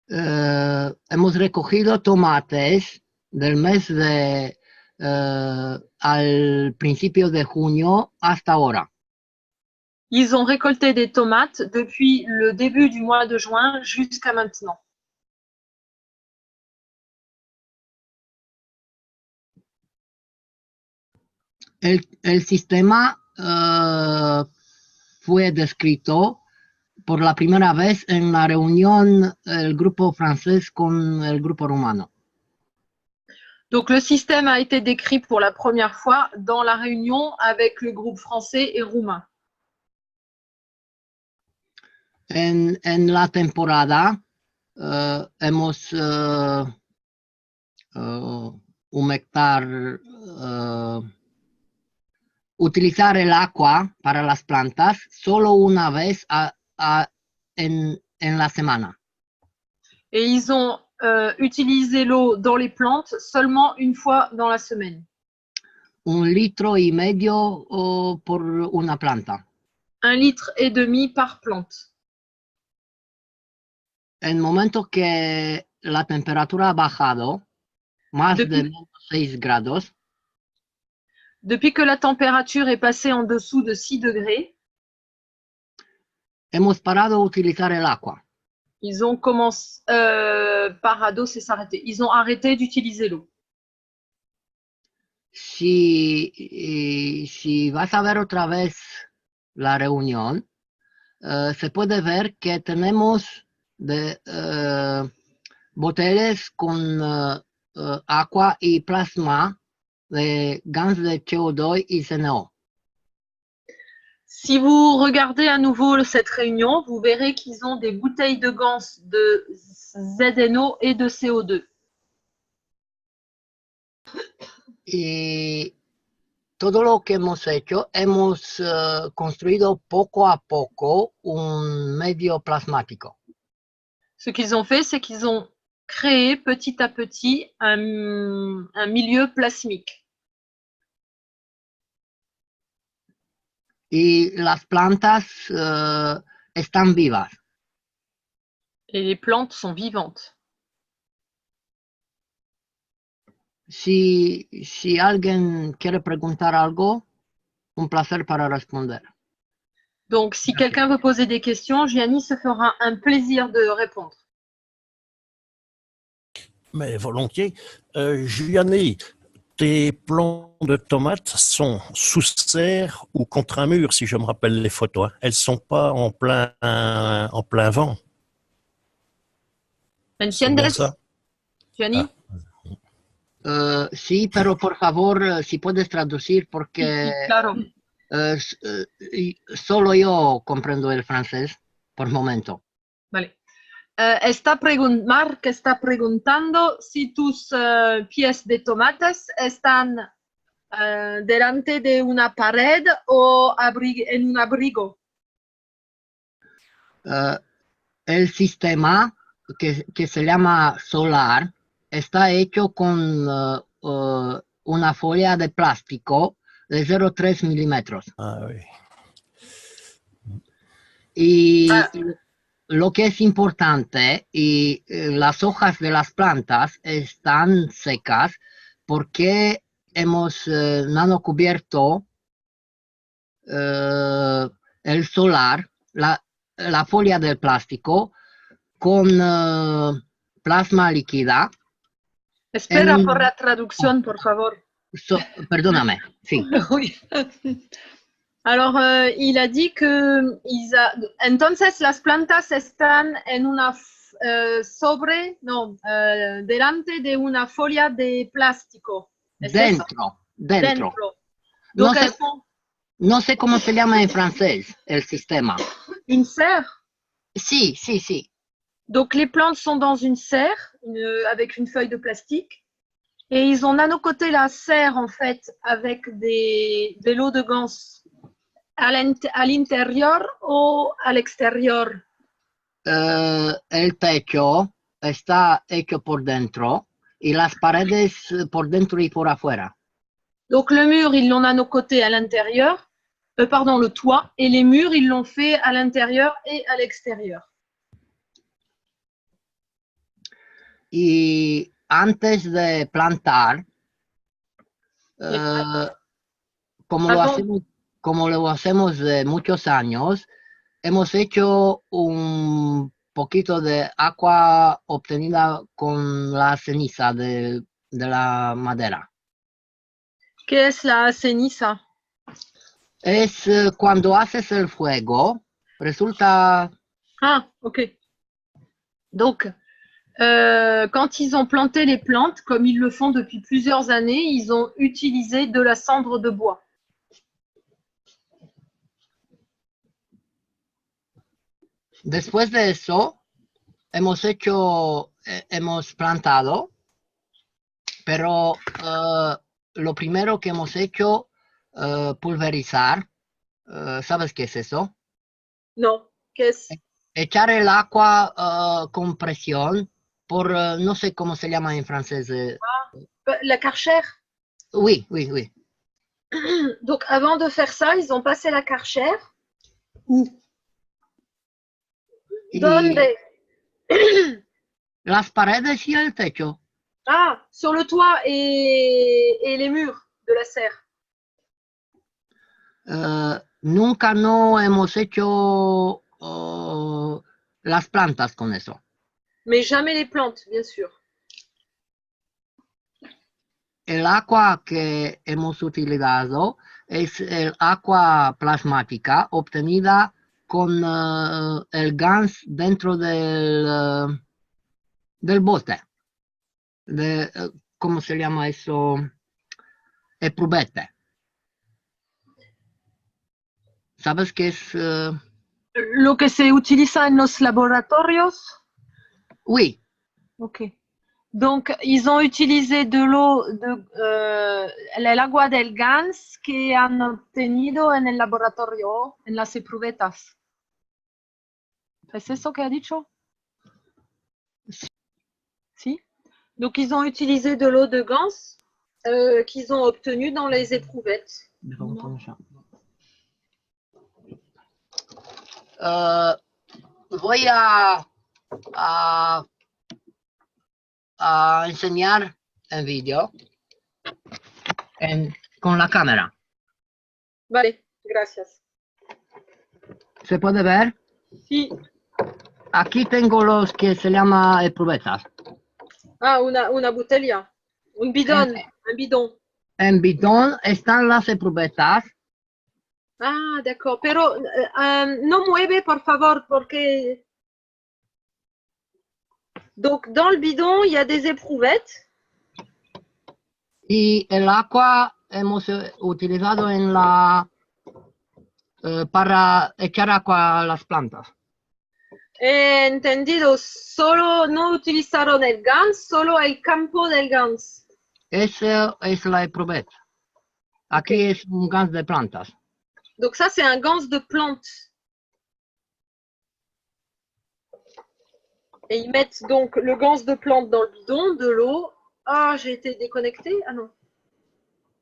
Hemos recogido tomates del mes de al principio de junio hasta ahora. Ils ont récolté des tomates depuis le début du mois de juin jusqu'à maintenant. El sistema fue descrito por la primera vez en la reunión del grupo francés con el grupo rumano. Donc, le système a été décrit pour la première fois dans la réunion avec le groupe français et roumain. En la temporada hemos humectar, utilizar el agua para las plantas solo una vez en la semana. Et ils ont utilisé l'eau dans les plantes seulement une fois dans la semaine. 1,5 litros por una planta. 1,5 litres par plante. En el momento que la temperatura ha bajado más de menos 6 grados, depuis que la température est passée en dessous de 6 degrés, hemos parado de utilizar el agua. Ils ont commencé, parado, c'est s'arrêter. Ils ont arrêté d'utiliser l'eau. Si vas a ver otra vez la reunión, se puede ver que tenemos botellas con agua y plasma de gaz de CO2 y CNO. Si vous regardez à nouveau cette réunion, vous verrez qu'ils ont des bouteilles de gants de ZNO et de CO2. Y todo lo que hemos hecho, hemos construido poco a poco un medio plasmático. Ce qu'ils ont fait, c'est qu'ils ont créé petit à petit un milieu plasmique. y las plantas están vivas. Et les plantes sont vivantes. Si alguien quiere preguntar algo, un placer para responder. Donc, si quelqu'un veut poser des questions, Gianni se fera un plaisir de répondre. Mais volontiers. Gianni, tes plants de tomates sont sous serre ou contre un mur, si je me rappelle les photos. Elles ne sont pas en plein vent. ¿Me C'est bien entiendes, ça? Gianni? Sí, pero por favor, si puedes traducir, porque Claro. solo yo comprendo el francés por momento. Vale. Marc está preguntando si tus pies de tomates están delante de una pared o en un abrigo. El sistema que se llama solar está hecho con una folla de plástico de 0,3 milímetros. Ah oui. Y lo que es importante, y las hojas de las plantas están secas porque hemos nanocubierto el solar, la folla del plástico, con plasma líquida. Espera por la traducción, por favor. Perdóname, sí. Oui. Alors, il a dit que entonces las plantas están en una delante de una folla de plástico. ¿Es eso? Dentro. Donc, No sé cómo se llama en francés el sistema. Une serre? Sí. Donc, les plantes sont dans une serre avec une feuille de plastique. Et ils ont nanocoté la serre, en fait, avec des lots de ganse à l'intérieur ou à l'extérieur. El techo está hecho por dentro y las paredes por dentro y por afuera. Donc, le mur, ils l'ont nanocoté à l'intérieur, le toit, et les murs, ils l'ont fait à l'intérieur et à l'extérieur. Y antes de plantar, como lo hacemos de muchos años, hemos hecho un poquito de agua obtenida con la ceniza de la madera. ¿Qué es la ceniza? Es cuando haces el fuego, resulta... Ah, ok. Donc, quand ils ont planté les plantes, comme ils le font depuis plusieurs années, ils ont utilisé de la cendre de bois. Después de eso, hemos plantado, pero lo primero que hemos hecho, pulverizar. ¿Sabes qué es eso? No, ¿qué es? Echar el agua con presión por, no sé cómo se llama en francés. La Karcher? Oui. Donc, avant de faire ça, ils ont passé la Karcher. Où? ¿Dónde? Las paredes y el techo. Ah, sur le toit et les murs de la serre. Nunca no hemos hecho las plantas con eso. Mais jamais les plantes, bien sûr. El agua que hemos utilizado es el agua plasmática obtenida con el GANS dentro del bote. ¿Cómo se llama eso? Eprubete. ¿Sabes qué es? Lo que se utiliza en los laboratorios? Oui. Ok. Donc, ils ont utilisé de l'eau, el agua del GANS que han obtenido en el laboratorio, en las epruvetas. ¿Es eso que ha dicho? Si. Donc, ils ont utilisé de l'eau de GANS qu'ils ont obtenue dans les éprouvettes. voy a enseñar un video con la cámara. Vale, gracias. ¿Se puede ver? Sí. Aquí tengo los que se llama eprubetas. Ah, una botella. Un bidón. Un bidón. En bidón están las eprubetas. Ah, d'accord. Pero no mueve, por favor, porque... Donc, dans le bidon, il y a des éprouvettes. Y el agua hemos utilizado en la para echar agua a las plantas. Entendido. Solo no utilizaron el GANS, solo el campo del GANS. Esa es la eprubet. Aquí es un gas de plantas. Donc ça, c'est un GANS de plante. Et ils mettent donc le GANS de plante dans le bidon, de l'eau. Ah, j'ai été déconnectée. Ah non.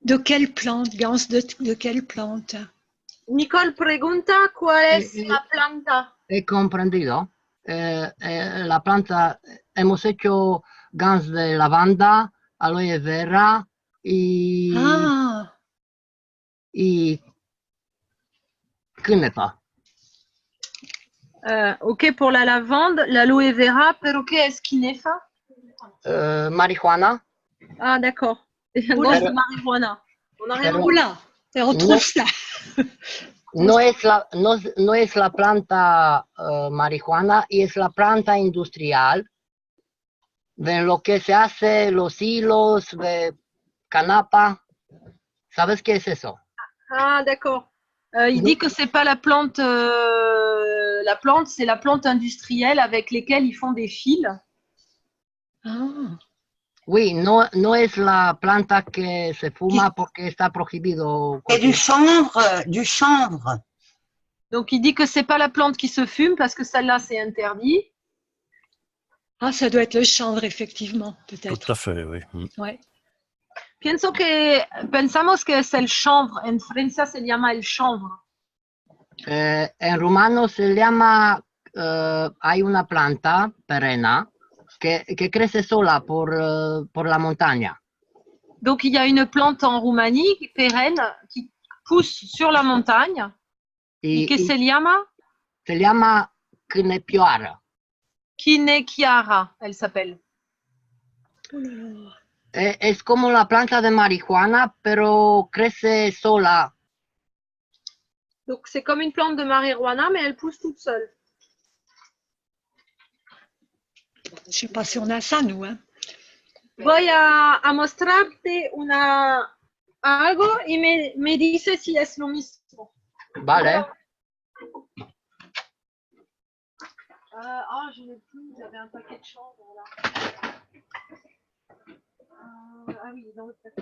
De quelle plante, Gans, de quelle plante? Nicole pregunta cuál es la planta. He comprendido. La planta, hemos hecho gas de lavanda, aloe vera y Kunepa. Ok pour la lavande, l'aloe vera, pero ¿qué es Kinefa? Marihuana. Ah, d'accord. Un gos de marihuana. On a rien Oula, et on trouve ça. No es la planta marihuana, y es la planta industrial de lo que se hace los hilos de canapa. ¿Sabes qué es eso? Ah, d'accord. Il dit que c'est pas la plante. La plante, c'est la plante industrielle avec lesquelles ils font des fils. Ah. Oui, no es la planta que se fuma porque está prohibido. Et du chanvre. Donc il dit que c'est pas la plante qui se fume parce que celle-là c'est interdit. Ah, ça doit être le chanvre, effectivement, peut-être. Tout à fait, oui. Ouais. Pensamos que es el chanvre. En Francia se llama el chanvre. En rumano se llama, hay una planta perenne que crece sola por la montaña. Donc il y a une plante en Roumanie pérenne qui pousse sur la montagne. ¿Y qué se llama? Se llama Cnepioara. Kinekiara, elle s'appelle. Es como la planta de marihuana, pero crece sola. Donc c'est comme une plante de marijuana, mais elle pousse toute seule. Je ne sais pas si on a ça, nous. Hein. Voy a mostrarte algo y me dice si es lo mismo. Vale. Je n'ai plus, j'avais un paquet de chanvre là. Oui, dans le paquet.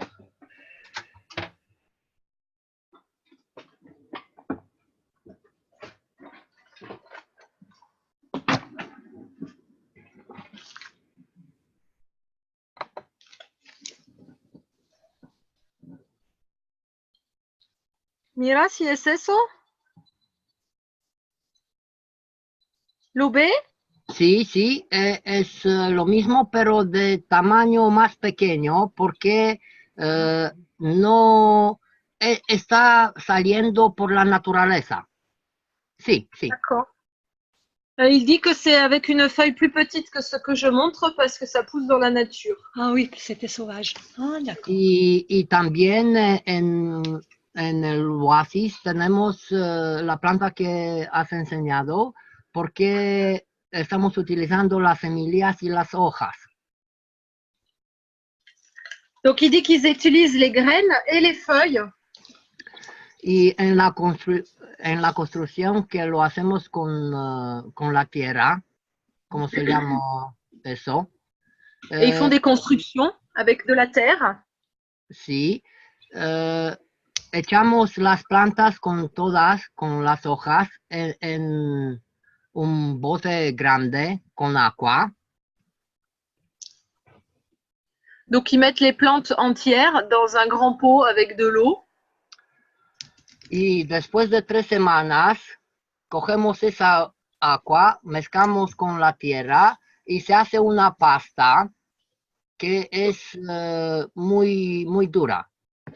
Mira si es eso. ¿Lo ve? Sí, es lo mismo, pero de tamaño más pequeño, porque no está saliendo por la naturaleza. Sí. D'accord. Il dit que c'est avec une feuille plus petite que ce que je montre parce que ça pousse dans la nature. Ah oui, c'était sauvage. Ah, d'accord. Y también en el oasis tenemos la planta que has enseñado, porque estamos utilizando las semillas y las hojas. Donc il dit qu'ils utilisent les graines et les feuilles. Y en la construcción que lo hacemos con la tierra, ¿cómo se llama eso? Et ils font des constructions avec de la terre. Sí. Echamos las plantas con las hojas en un bote grande con agua. Donc ils mettent les plantes entières dans un grand pot avec de l'eau. Y después de 3 semanas, cogemos esa agua, mezclamos con la tierra y se hace una pasta que es muy, muy dura,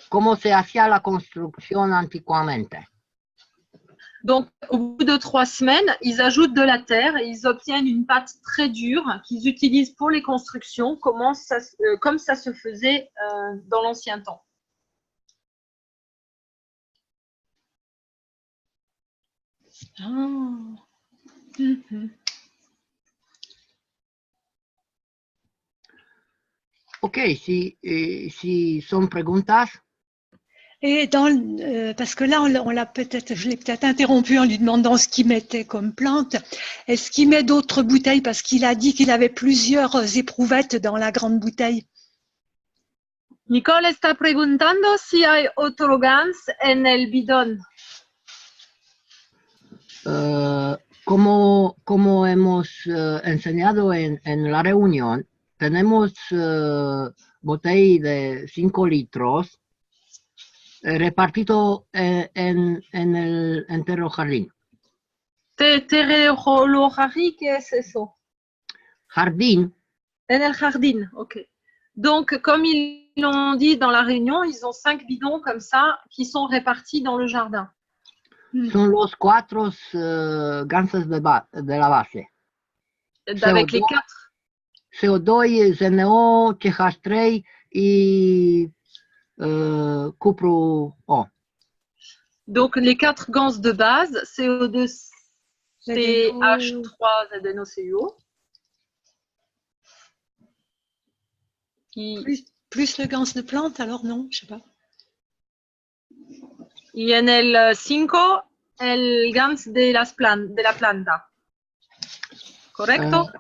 como se hacía la construcción antiguamente. Donc, au bout de 3 semaines, ils ajoutent de la terre et ils obtiennent une pâte très dure qu'ils utilisent pour les constructions, comme ça se faisait dans l'ancien temps. Ah. Mhm. Ok, si son preguntas. Et parce que là, je l'ai peut-être interrompu en lui demandant ce qu'il mettait comme plante. Est-ce qu'il met d'autres bouteilles? Parce qu'il a dit qu'il avait plusieurs éprouvettes dans la grande bouteille. Nicole está preguntando si hay otro gans en el bidón. Como hemos enseñado en la reunión, tenemos botella de 5 litros repartido en el entero jardín. Terrejolojari, ¿qué es eso? Jardín. En el jardín, ok. Donc, comme ils l'ont dit dans la réunion, ils ont 5 bidons comme ça qui sont répartis dans le jardin. Son los 4 gansos de la base. Avec les 4. CO2, ZNO, CH3 y cupro O. Donc, les 4 ganses de base, CO2, CH3, ZNO, CuO. Plus le gans de plante, alors non, je sais pas. Y en el 5, el gans de la planta. ¿Correcto?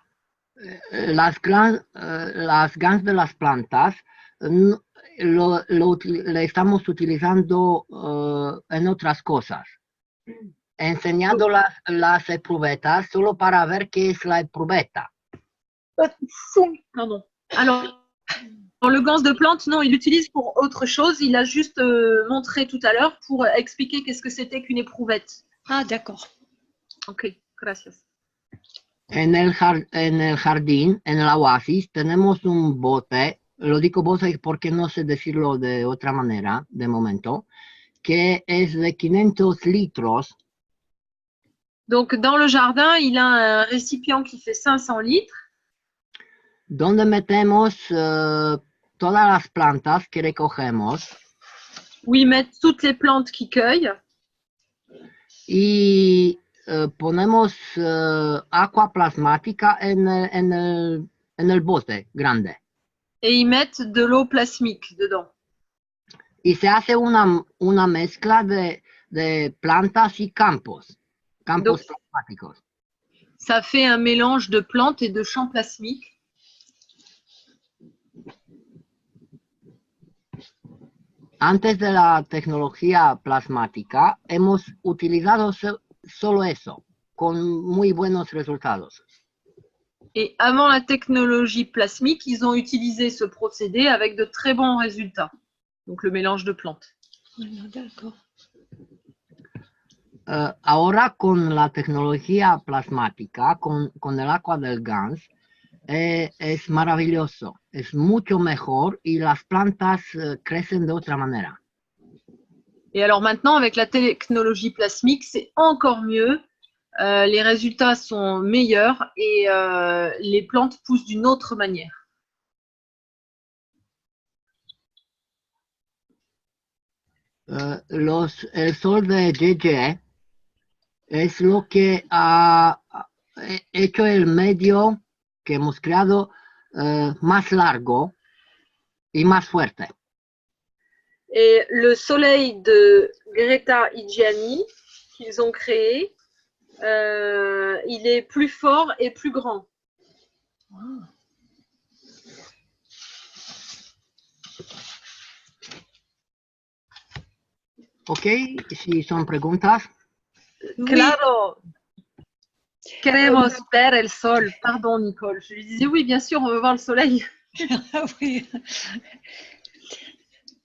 Las gans de las plantas le estamos utilizando en otras cosas. Enseñando las éprouvettes solo para ver qué es la éprouvette. Pardon. Alors, le gans de plante, non, il l'utilise pour autre chose. Il a juste montré tout à l'heure pour expliquer qu'est-ce que c'était qu'une éprouvette. Ah, d'accord. Ok, gracias. En el jardín, en el oasis, tenemos un bote, lo digo bote porque no sé decirlo de otra manera, de momento, que es de 500 litros. Donc, dans le jardin, il a un récipient qui fait 500 litres. Donde metemos todas las plantas que recogemos. Où ils mettent toutes les plantes qu'ils cueillent. Y ponemos agua plasmática en el bote grande. Et ils mettent de l'eau plasmique dedans. Y se hace una mezcla de plantas y campos plasmáticos. Ça fait un mélange de plantes et de champs plasmiques. Antes de la tecnología plasmática, hemos utilizado solo eso, con muy buenos resultados. Et avant la technologie plasmique, ils ont utilisé ce procédé avec de très bons résultats. Donc, le mélange de plantes. D'accord. Ahora, con la tecnología plasmática, con el agua del gans, es maravilloso, es mucho mejor y las plantas crecen de otra manera. Et alors maintenant, avec la technologie plasmique, c'est encore mieux. Les résultats sont meilleurs et les plantes poussent d'une autre manière. El sol de JJ es lo que ha hecho el medio que hemos creado más largo y más fuerte. Et le soleil de Greta Igiani qu'ils ont créé, il est plus fort et plus grand. Ok, si son preguntas. Claro. Queremos ver el sol. Pardon, Nicole. Je lui disais oui, bien sûr, on veut voir le soleil. Oui.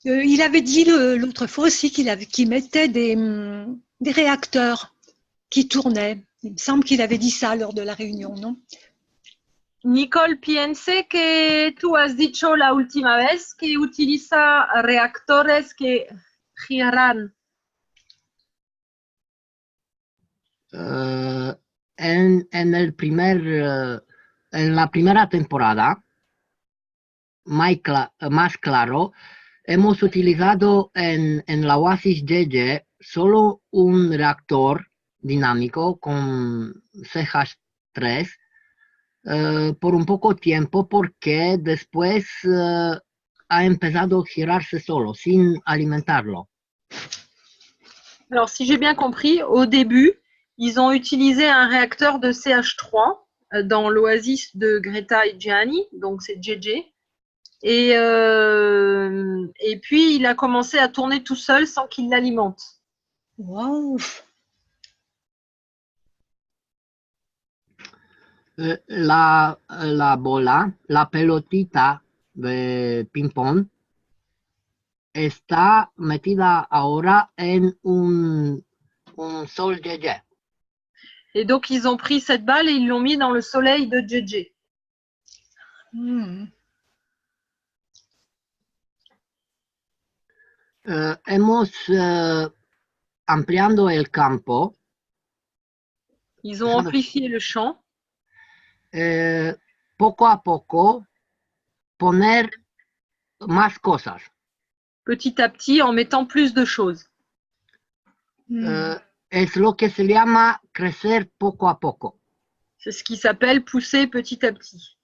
Il avait dit l'autre fois aussi qu'il mettait des réacteurs qui tournait. Il me semble qu'il avait dit ça lors de la réunion, non? Nicole, piense que tú has dicho la última vez que utiliza reactores que girarán. En la primera temporada, más claro, hemos utilizado en la Oasis JJ solo un reactor dinámico con cejas 3 por un poco tiempo porque después ha empezado a girarse solo, sin alimentarlo. Alors, si j'ai bien compris, au début, ils ont utilisé un réacteur de CH3 dans l'Oasis de Greta et Gianni, donc c'est JJ. Et puis, il a commencé à tourner tout seul sans qu'il l'alimente. Wow. La bola, la pelotita de ping-pong, está metida ahora en un sol JJ. Et donc, ils ont pris cette balle et ils l'ont mis dans le soleil de JJ. Hemos ampliando el campo. Ils ont amplifié le champ. Poco a poco, poner más cosas. Petit à petit, en mettant plus de choses. Es lo que se llama crecer poco a poco. C'est ce qui s'appelle pousser petit à petit.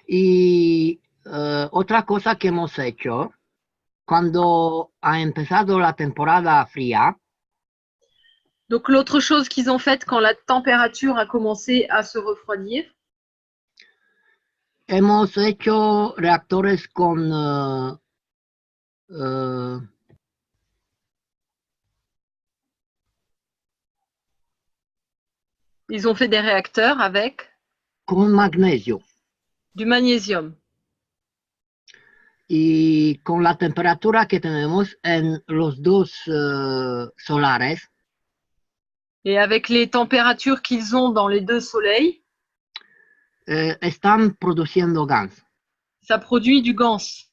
Y otra cosa que hemos hecho, cuando ha empezado la temporada fría, donc l'autre chose qu'ils ont faite quand la température a commencé à se refroidir, hemos hecho reactores con ils ont fait des réacteurs avec con magnesio. Du magnésium. Y con la temperatura que tenemos en los dos solares, et avec les températures qu'ils ont dans les deux soleils, están produciendo GANs. Ça produit du GANS.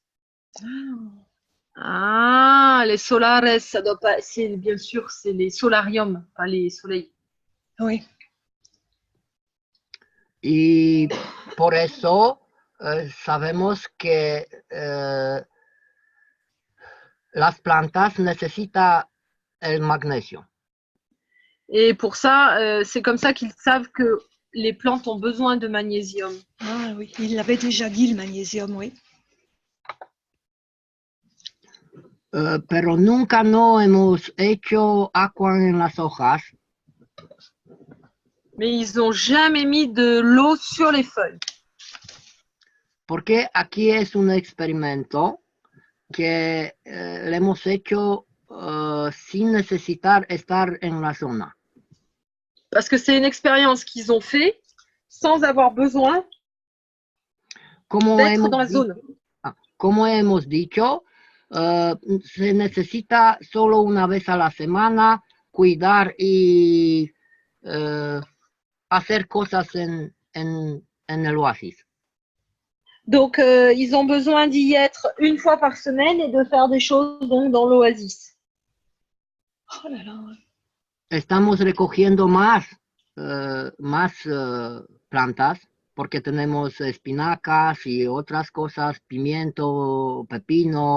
Ah, les solares, ça doit pas. C'est bien sûr, c'est les solariums, pas les soleils. Oui. Y por eso sabemos que las plantas necesitan el magnesio. Et pour ça, c'est comme ça qu'ils savent que les plantes ont besoin de magnésium. Ah oui, il l'avait déjà dit, le magnésium, oui. Pero nunca no hemos hecho agua en las hojas. Mais ils n'ont jamais mis de l'eau sur les feuilles. Porque aquí es un experimento que le hemos hecho sin necesitar estar en la zona. Parce que c'est une expérience qu'ils ont fait sans avoir besoin d'être dans la zone. Como hemos dicho, se necesita solo una vez a la semana cuidar y hacer cosas en el oasis. Donc, ils ont besoin d'y être une fois par semaine et de faire des choses donc, dans l'oasis. Oh là là. Estamos recogiendo más plantas porque tenemos espinacas y otras cosas, pimiento, pepino.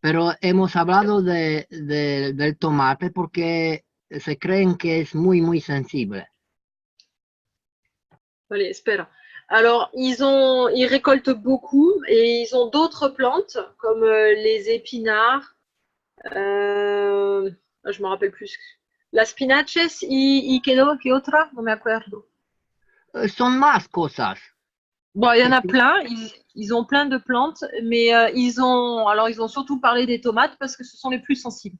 Pero hemos hablado del tomate porque se creen que es muy, muy sensible. Allez, espère. Alors, ils récoltent beaucoup et ils ont d'autres plantes comme les épinards. Je me rappelle plus. Las spinaches y quedó, ¿qué otra? No me acuerdo. Son más cosas. Bon, il y en a plein. Ils ont plein de plantes, mais ils ont surtout parlé des tomates parce que ce sont les plus sensibles.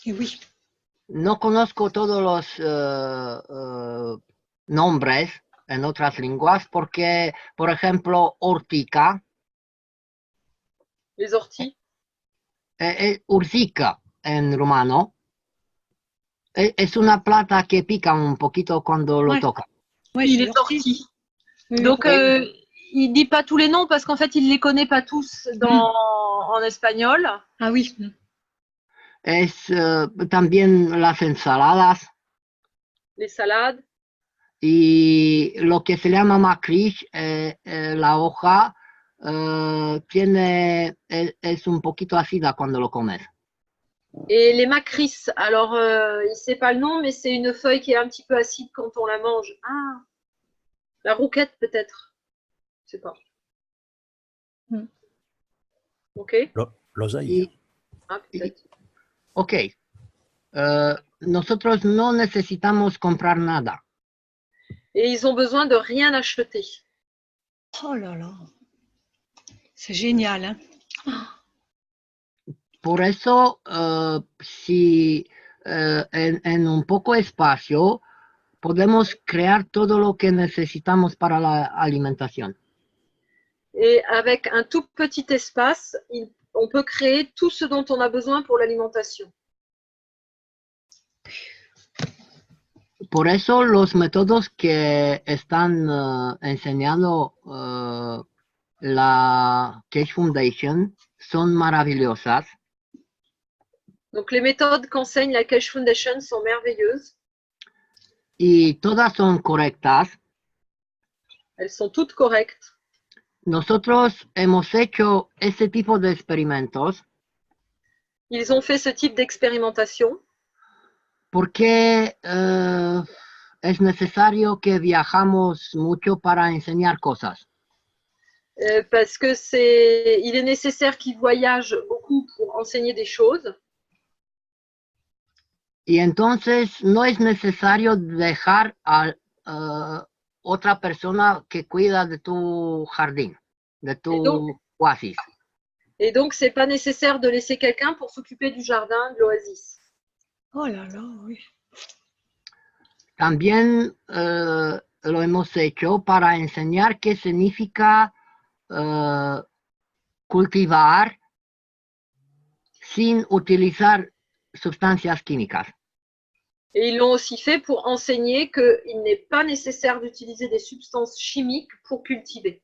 Et oui. No conozco todos los nombres en otras lenguas porque, por ejemplo, ortica. Les orties. Ursica en rumano. Es una planta que pica un poquito cuando lo Ouais. toca. Ouais, Il c'est est ortie. Oui, Donc, oui. il dit pas tous les noms parce qu'en fait, il les connaît pas tous en espagnol. Ah oui. Es también las ensaladas Les salades. y lo que se llama macrish, la hoja es un poquito ácida cuando lo comes. Et les macris. Alors, il sait pas le nom, mais c'est une feuille qui est un petit peu acide quand on la mange. Ah, la rouquette peut-être. Je sais pas. Ok. L'oseille. Y- Ah, peut-être. ok. Nosotros no necesitamos comprar nada. Et ils ont besoin de rien acheter. Oh là là. C'est génial, hein. Por eso, si en un poco espacio podemos crear todo lo que necesitamos para la alimentación. Et avec un tout petit espace, on peut créer tout ce dont on a besoin pour l'alimentation. Por eso los métodos que están enseñando la Case Foundation son maravillosas. Donc, les méthodes qu'enseigne la Cash Foundation sont merveilleuses. Y todas son correctas. Elles sont toutes correctes. Nosotros hemos hecho ese tipo de experimentos Ils ont fait ce type d'expérimentation porque es necesario que viajamos mucho para enseñar cosas. parce que il est nécessaire qu'ils voyagent beaucoup pour enseigner des choses. Y entonces no es necesario dejar a otra persona que cuida de tu jardín, de tu oasis. Et donc, c'est pas nécessaire de laisser quelqu'un pour s'occuper du jardin, de l'oasis. Oh là là, oui. También lo hemos hecho para enseñar qué significa cultivar sin utilizar sustancias químicas. Et ils l'ont aussi fait pour enseigner qu'il n'est pas nécessaire d'utiliser des substances chimiques pour cultiver.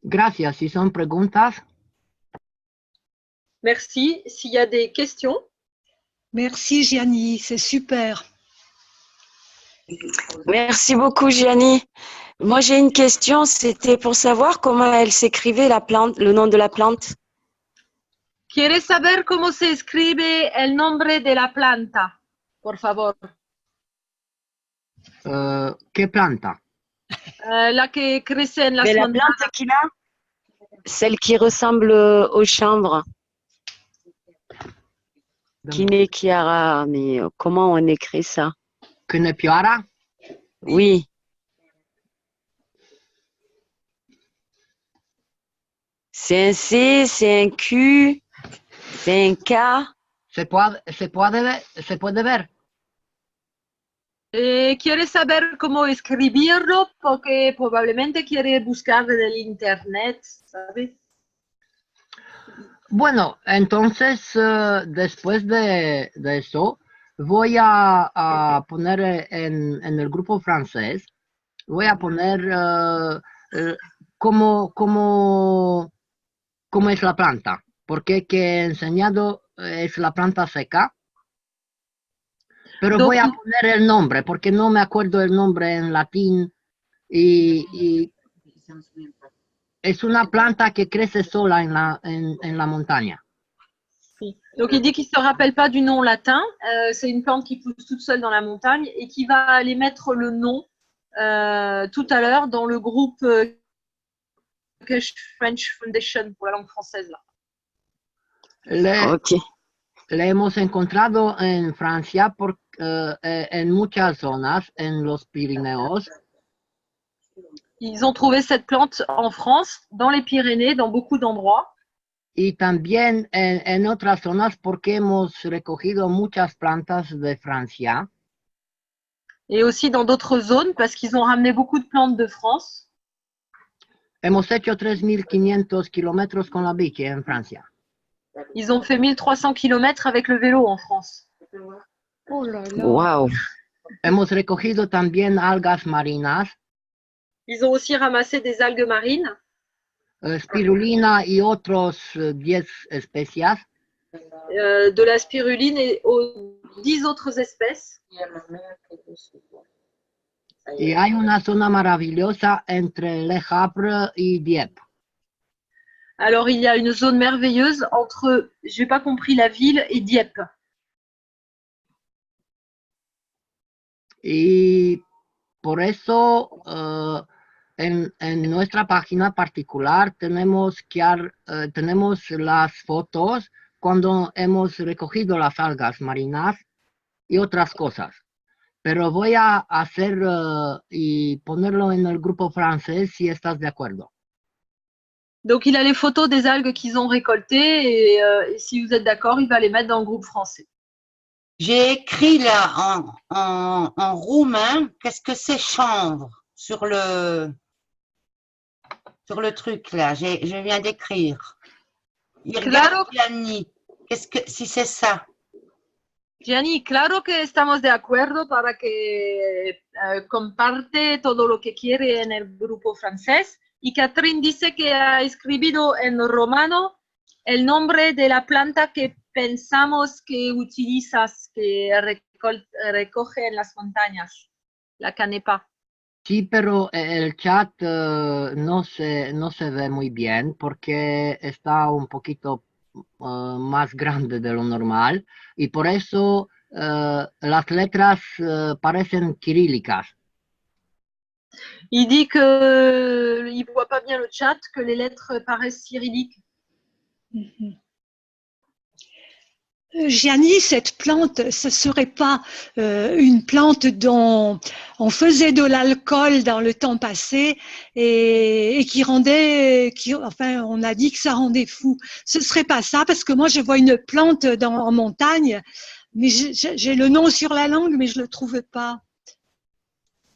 Gracias. Si son preguntas. Merci. S'il y a des questions. Merci Gianni, c'est super. Merci beaucoup Gianni. Moi j'ai une question, c'était pour savoir comment elle s'écrivait la plante, le nom de la plante. ¿Quieres saber cómo se escribe el nombre de la planta? Por favor. ¿Qué planta? La que crece en las Mais la montañas. plante qu'il a, celle qui ressemble au chanvre. Kinekiara, mais comment on écrit ça? Kinepiara? Oui. C'est un C, c'est un Q, c'est un K. Se puede ver. ¿Quieres saber cómo escribirlo? Porque probablemente quiere buscar en el internet, ¿sabes? Bueno, entonces después de eso voy a poner en el grupo francés, voy a poner cómo es la planta, porque que he enseñado es la planta seca, pero voy a poner el nombre, porque no me acuerdo el nombre en latín y es una planta que crece sola en la montaña. Donc il dit qu'il ne se rappelle pas du nom latin, c'est une plante qui pousse toute seule dans la montagne et qui va aller mettre le nom tout à l'heure dans le groupe French Foundation pour la langue française. Là. Le hemos encontrado en Francia en muchas zonas, en los Pirineos. Ils ont trouvé cette plante en France, dans les Pyrénées, dans beaucoup d'endroits. Y también en otras zonas porque hemos recogido muchas plantas de Francia. Et aussi dans d'autres zones parce qu'ils ont ramené beaucoup de plantes de France. Hemos hecho 3.500 kilómetros con la bici en Francia. Ils ont fait 1300 km avec le vélo en France. Oh là là. Waouh. Hemos recogido también algas marinas, Ils ont aussi ramassé des algues marines, spirulina y otros 10 especies. de la spiruline et aux 10 autres espèces. Y hay una zona maravillosa entre Le Havre y Dieppe. Alors, il y a une zone merveilleuse entre, je n'ai pas compris, la ville et Dieppe. Y por eso en nuestra página particular tenemos las fotos cuando hemos recogido las algas marinas y otras cosas. Pero voy a hacer y ponerlo en el grupo francés si estás de acuerdo. Donc, il a les photos des algues qu'ils ont récoltées et si vous êtes d'accord, il va les mettre dans le groupe français. J'ai écrit là en roumain, qu'est-ce que c'est chanvre sur le truc là, je viens d'écrire. Il regarde Gianni, si c'est ça. Gianni, claro que estamos de acuerdo para que comparte todo lo que quiere en el grupo francés. Y Catherine dice que ha escrito en romano el nombre de la planta que pensamos que utilizas, que recoge en las montañas, la canepa. Sí, pero el chat no se ve muy bien porque está un poquito más grande de lo normal y por eso las letras parecen cirílicas. Il dit qu'il ne voit pas bien le chat, que les lettres paraissent cyrilliques. Gianni, cette plante, ce ne serait pas une plante dont on faisait de l'alcool dans le temps passé et qui rendait, enfin, on a dit que ça rendait fou. Ce ne serait pas ça, parce que moi, je vois une plante en montagne, mais j'ai le nom sur la langue, mais je ne le trouve pas.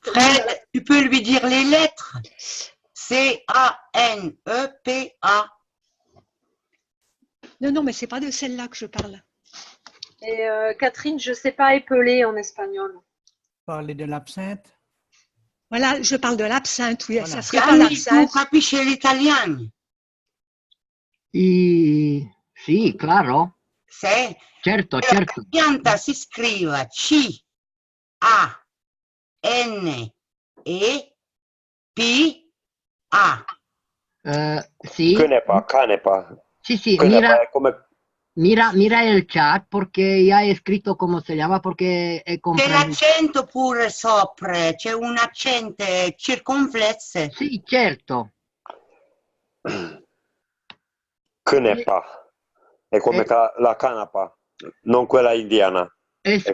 Fred, tu peux lui dire les lettres. C-A-N-E-P-A. Non, mais ce n'est pas de celle-là que je parle. Et Catherine, je ne sais pas épeler en espagnol. Parler de l'absinthe. Voilà, je parle de l'absinthe, oui. Voilà. Ça serait pas l'absinthe. Tu capisci l'italiano? Sì, claro. Sì. Certo. La pianta si scrive C-A-N-E-P-A. Sì. Canepa. Sì, Canepa è come... Mira el chat porque ya he escrito cómo se llama porque he C'è comprendido. l'accento pure sopra, c'è un accento circonflesso. Sì, certo. Canepa. È come la canapa, non quella indiana. Es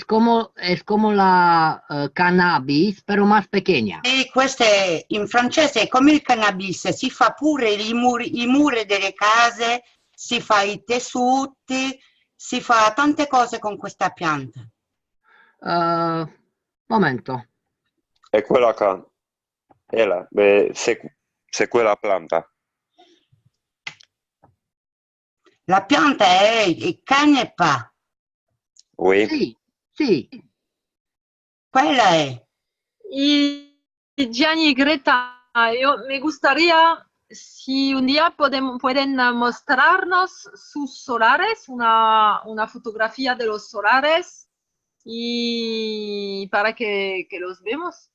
como la cannabis, pero más pequeña. E questo è, in francese è come il cannabis, si fa pure i muri delle case, si fa i tessuti, si fa tante cose con questa pianta. Momento. È quella c'est quella planta. La pianta è canepa. Oui. Sì. Quella è. Y Gianni y Greta, me gustaría si un día pueden mostrarnos sus solares, una fotografía de los solares y para que los vemos.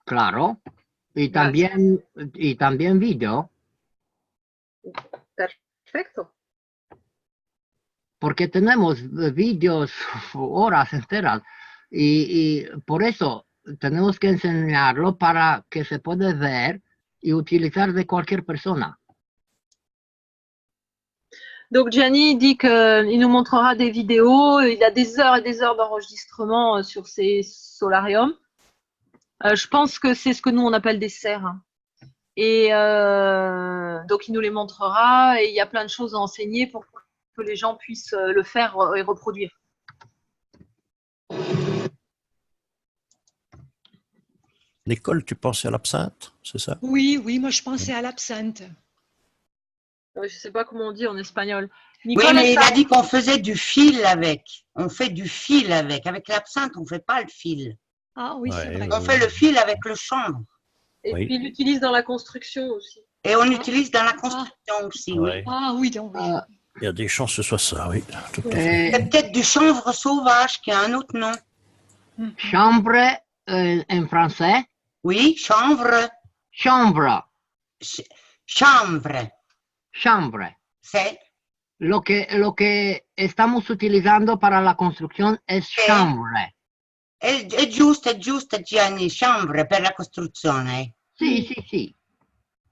Claro. Y también video. Perfecto. Porque tenemos vídeos horas enteras y por eso tenemos que enseñarlo para que se pueda ver y utilizar de cualquier persona. Donc Gianni dit qu'il nous montrera des vidéos, il a des heures et des heures d'enregistrement sur ces solariums. Je pense que c'est ce que nous on appelle des serres. Et donc il nous les montrera et il y a plein de choses à enseigner pour que les gens puissent le faire et reproduire. Nicole, tu pensais à l'absinthe, c'est ça? Oui, oui, moi je pensais à l'absinthe. Je ne sais pas comment on dit en espagnol. Oui, Nicole, mais il está- a dit qu'on faisait du fil avec. On fait du fil avec. Avec l'absinthe, on ne fait pas le fil. Ah oui, c'est Ouais, vrai. On fait le fil avec le chanvre. Et Oui. puis il l'utilise dans la construction aussi. Et on l'utilise dans la construction aussi, oui. Ouais. Ah oui, donc oui. Il y a des chances que ce soit ça, oui. Tout à fait. C'est peut-être du chanvre sauvage qui a un autre nom. Chambre en français. Oui, chanvre. Chambre. Chanvre. Chambre. C'est Lo que estamos utilizando para la construcción es chambre. è giusto, Gianni, chanvre per la costruzione. Sí, sí, sí.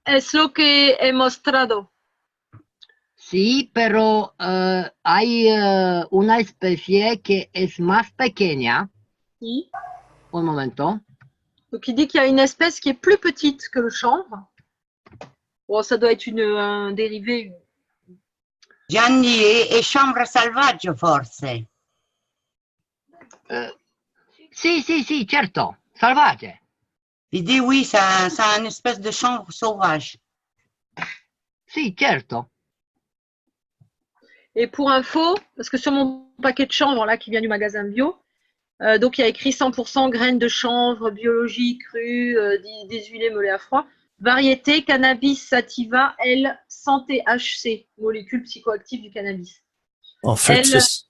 Es lo que he mostrado. Sí, pero hay una especie que es más pequeña. Oui. Un momento. Donc il dit qu'il y a une espèce qui est plus petite que le chanvre. Bon, ça doit être un dérivé. Gianni, è chanvre selvaggio forse. Sì, sì, sì, certo, salvaje. Il dit oui, ça a une espèce de chanvre sauvage. Sì, certo. Et pour info, parce que sur mon paquet de chanvre là qui vient du magasin bio, donc il y a écrit 100% graines de chanvre, biologie, crue, déshuilé, meulé à froid, variété cannabis sativa L 100 THC, molécule psychoactive du cannabis. En fait, Elle- c'est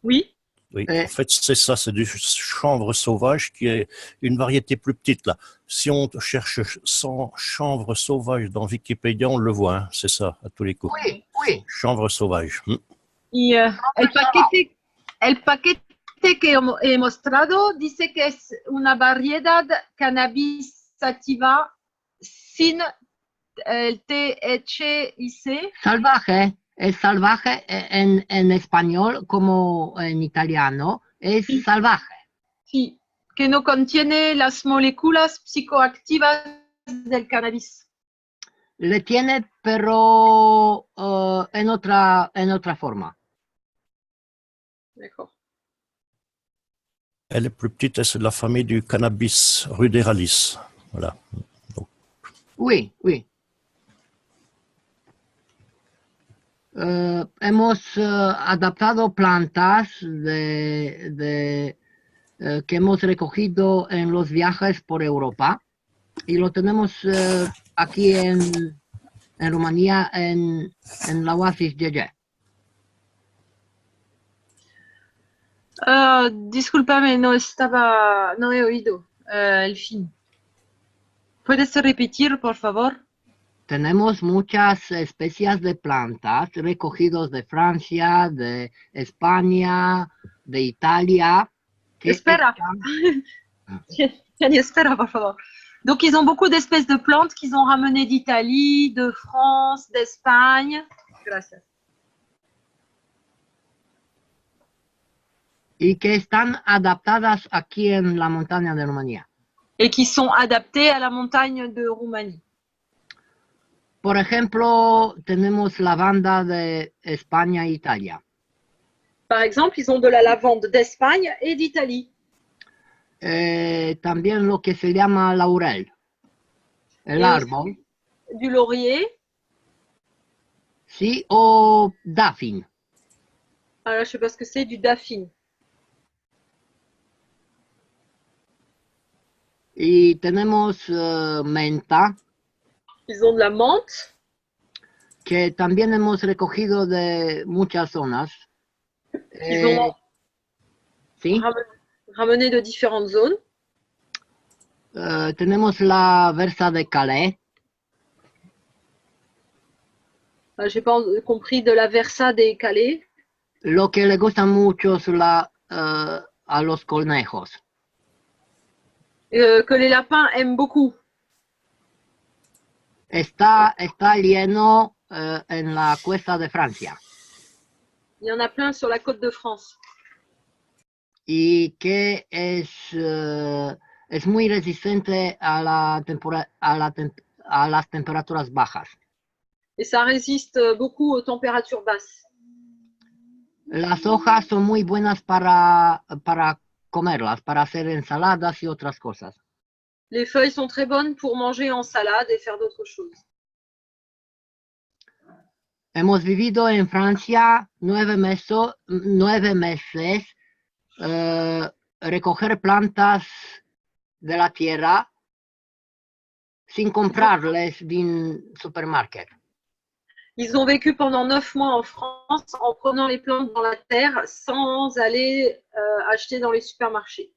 Oui. oui, en fait, c'est ça, c'est du chanvre sauvage qui est une variété plus petite là. Si on cherche sans chanvre sauvage dans Wikipédia, on le voit, hein, c'est ça, à tous les coups. Oui, oui. Chanvre sauvage. Y el paquete que he mostrado dice que es una variedad cannabis sativa sin el THC. Salvaje. Es salvaje en español como en italiano. Es salvaje. Sí, que no contiene las moléculas psicoactivas del cannabis. Le tiene, pero en otra forma. D'accord. Elle est plus petite, c'est de la famille du cannabis ruderalis. Voilà. Oui, oui. Hemos adaptado plantas que hemos recogido en los viajes por Europa y lo tenemos aquí en Rumanía, en la Oasis Gege. Discúlpame, no he oído el fin. ¿Puedes repetir, por favor? Tenemos muchas especies de plantas recogidos de Francia, de España, de Italia. Espera. Espera, por favor. Donc, ils ont beaucoup d'espèces de plantes qu'ils ont ramenées d'Italie, de France, d'Espagne. Gracias. Y que están adaptadas aquí en la montaña de Rumanía. Et qui sont adaptées à la montagne de Roumanie. Por ejemplo, tenemos lavanda de España e Italia. Par exemple, ils ont de la lavande d'Espagne et d'Italie. También lo que se llama laurel. El Et árbol. Du laurier. Sí, o daffin. Ah là, je sais pas ce que c'est, du daphine. Y tenemos menta. Ils ont de la menthe. Que también hemos recogido de muchas zonas. Ils ont ¿Sí? ramené de différentes zones. Tenemos la versa de Calais. J'ai pas compris de la versa des Calais. Lo que le gusta mucho es a los conejos. Que les lapins aiment beaucoup. Está lleno en la costa de Francia. Il y en a plein sur la côte de France. Y que es muy resistente a las temperaturas bajas. Et ça résiste beaucoup aux températures basses. Las hojas son muy buenas para comerlas, para hacer ensaladas y otras cosas. Les feuilles sont très bonnes pour manger en salade et faire d'autres choses. Hemos vivido en Francia 9 meses, recoger plantas de la tierra sin comprarles d'un supermarché. Ils ont vécu pendant 9 mois en France en prenant les plantes dans la terre sans aller acheter dans les supermarchés.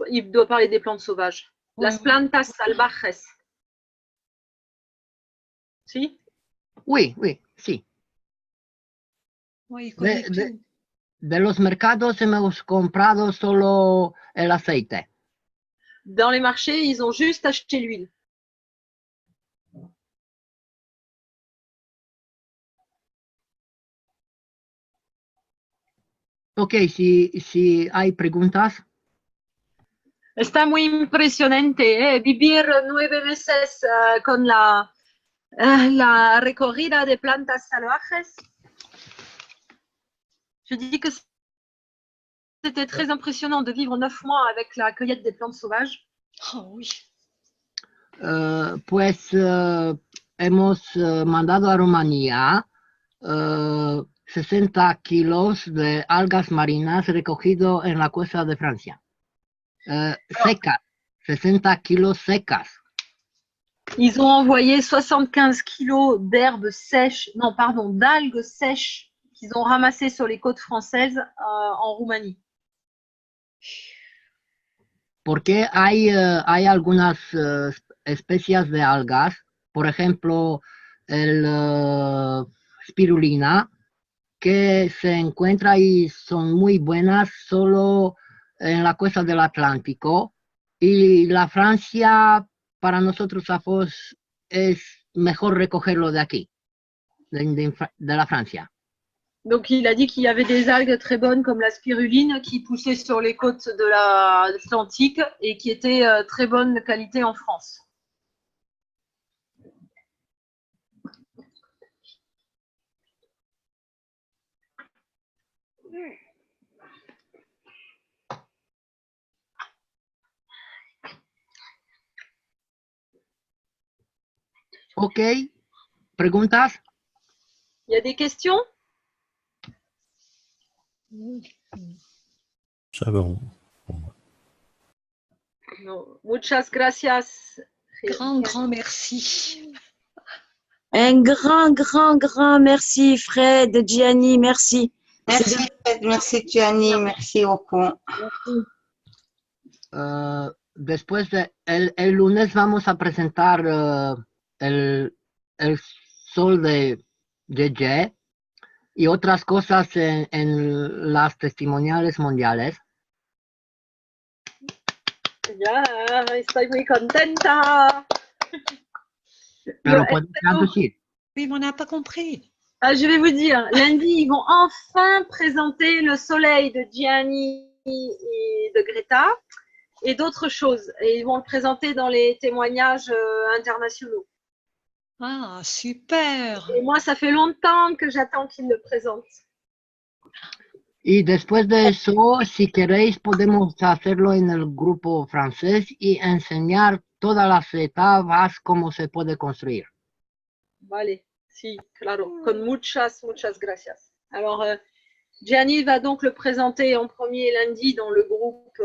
Il doit parler des plantes sauvages. Las plantas salvajes. Si? Oui, oui, sí. Oui, il connaît tout. De los mercados hemos comprado solo el aceite. Dans les marchés, ils ont juste acheté l'huile. Ok, si hay preguntas. Está muy impresionante, vivir 9 meses con la recorrida de plantas salvajes. Je dis que c'était très impressionnant de vivre 9 mois avec la cueillette des plantes sauvages. Oh oui. Pues hemos mandado a Rumanía 60 kilos de algas marinas recogido en la costa de Francia. Secas, 60 kilos secas. Ils ont envoyé 75 kilos d'herbes sèches, non pardon, d'algues sèches qu'ils ont ramassées sur les côtes françaises en Roumanie. Porque hay algunas especies de algas, por ejemplo, el spirulina, que se encuentra y son muy buenas solo en la costa del Atlántico, y la Francia, para nosotros es mejor recogerlo de aquí, de la Francia. Donc il a dit qu'il y avait des algues très bonnes comme la spiruline qui poussaient sur les côtes de l'Atlantique et qui étaient très bonne qualité en France. Ok, preguntas? Il y a des questions? C'est bon. No. Muchas gracias. Grand merci. Un grand merci, Fred, Gianni, merci. Merci, Fred, merci, Gianni, merci beaucoup. Después el lunes vamos a presentar el sol de Ye y otras cosas en las testimoniales mundiales. Ya, estoy muy contenta. Pero puedes traducir. Oui, mais on n'a pas compris. Je vais vous dire, lundi, ils vont enfin présenter le soleil de Gianni et de Greta et d'autres choses. Et ils vont le présenter dans les témoignages internationaux. Ah, super. Et moi, ça fait longtemps que j'attends qu'ils le présentent. Y después de eso, si queréis, podemos hacerlo en el grupo francés y enseñar todas las etapas, cómo se puede construir. Vale, si, claro, con muchas gracias. Alors, Gianni va donc le présenter en premier lundi dans le groupe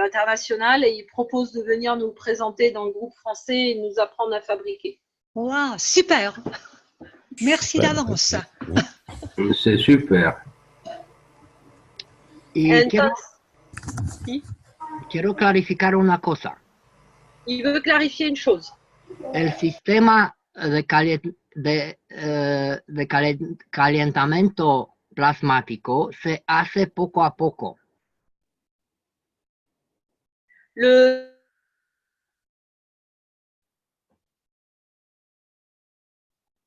international et il propose de venir nous le présenter dans le groupe français et nous apprendre à fabriquer. Wow, super. Merci d'avance. C'est super. Y Entonces, quiero clarificar una cosa. Il veut clarifier une chose. El sistema de calentamiento plasmático se hace poco a poco.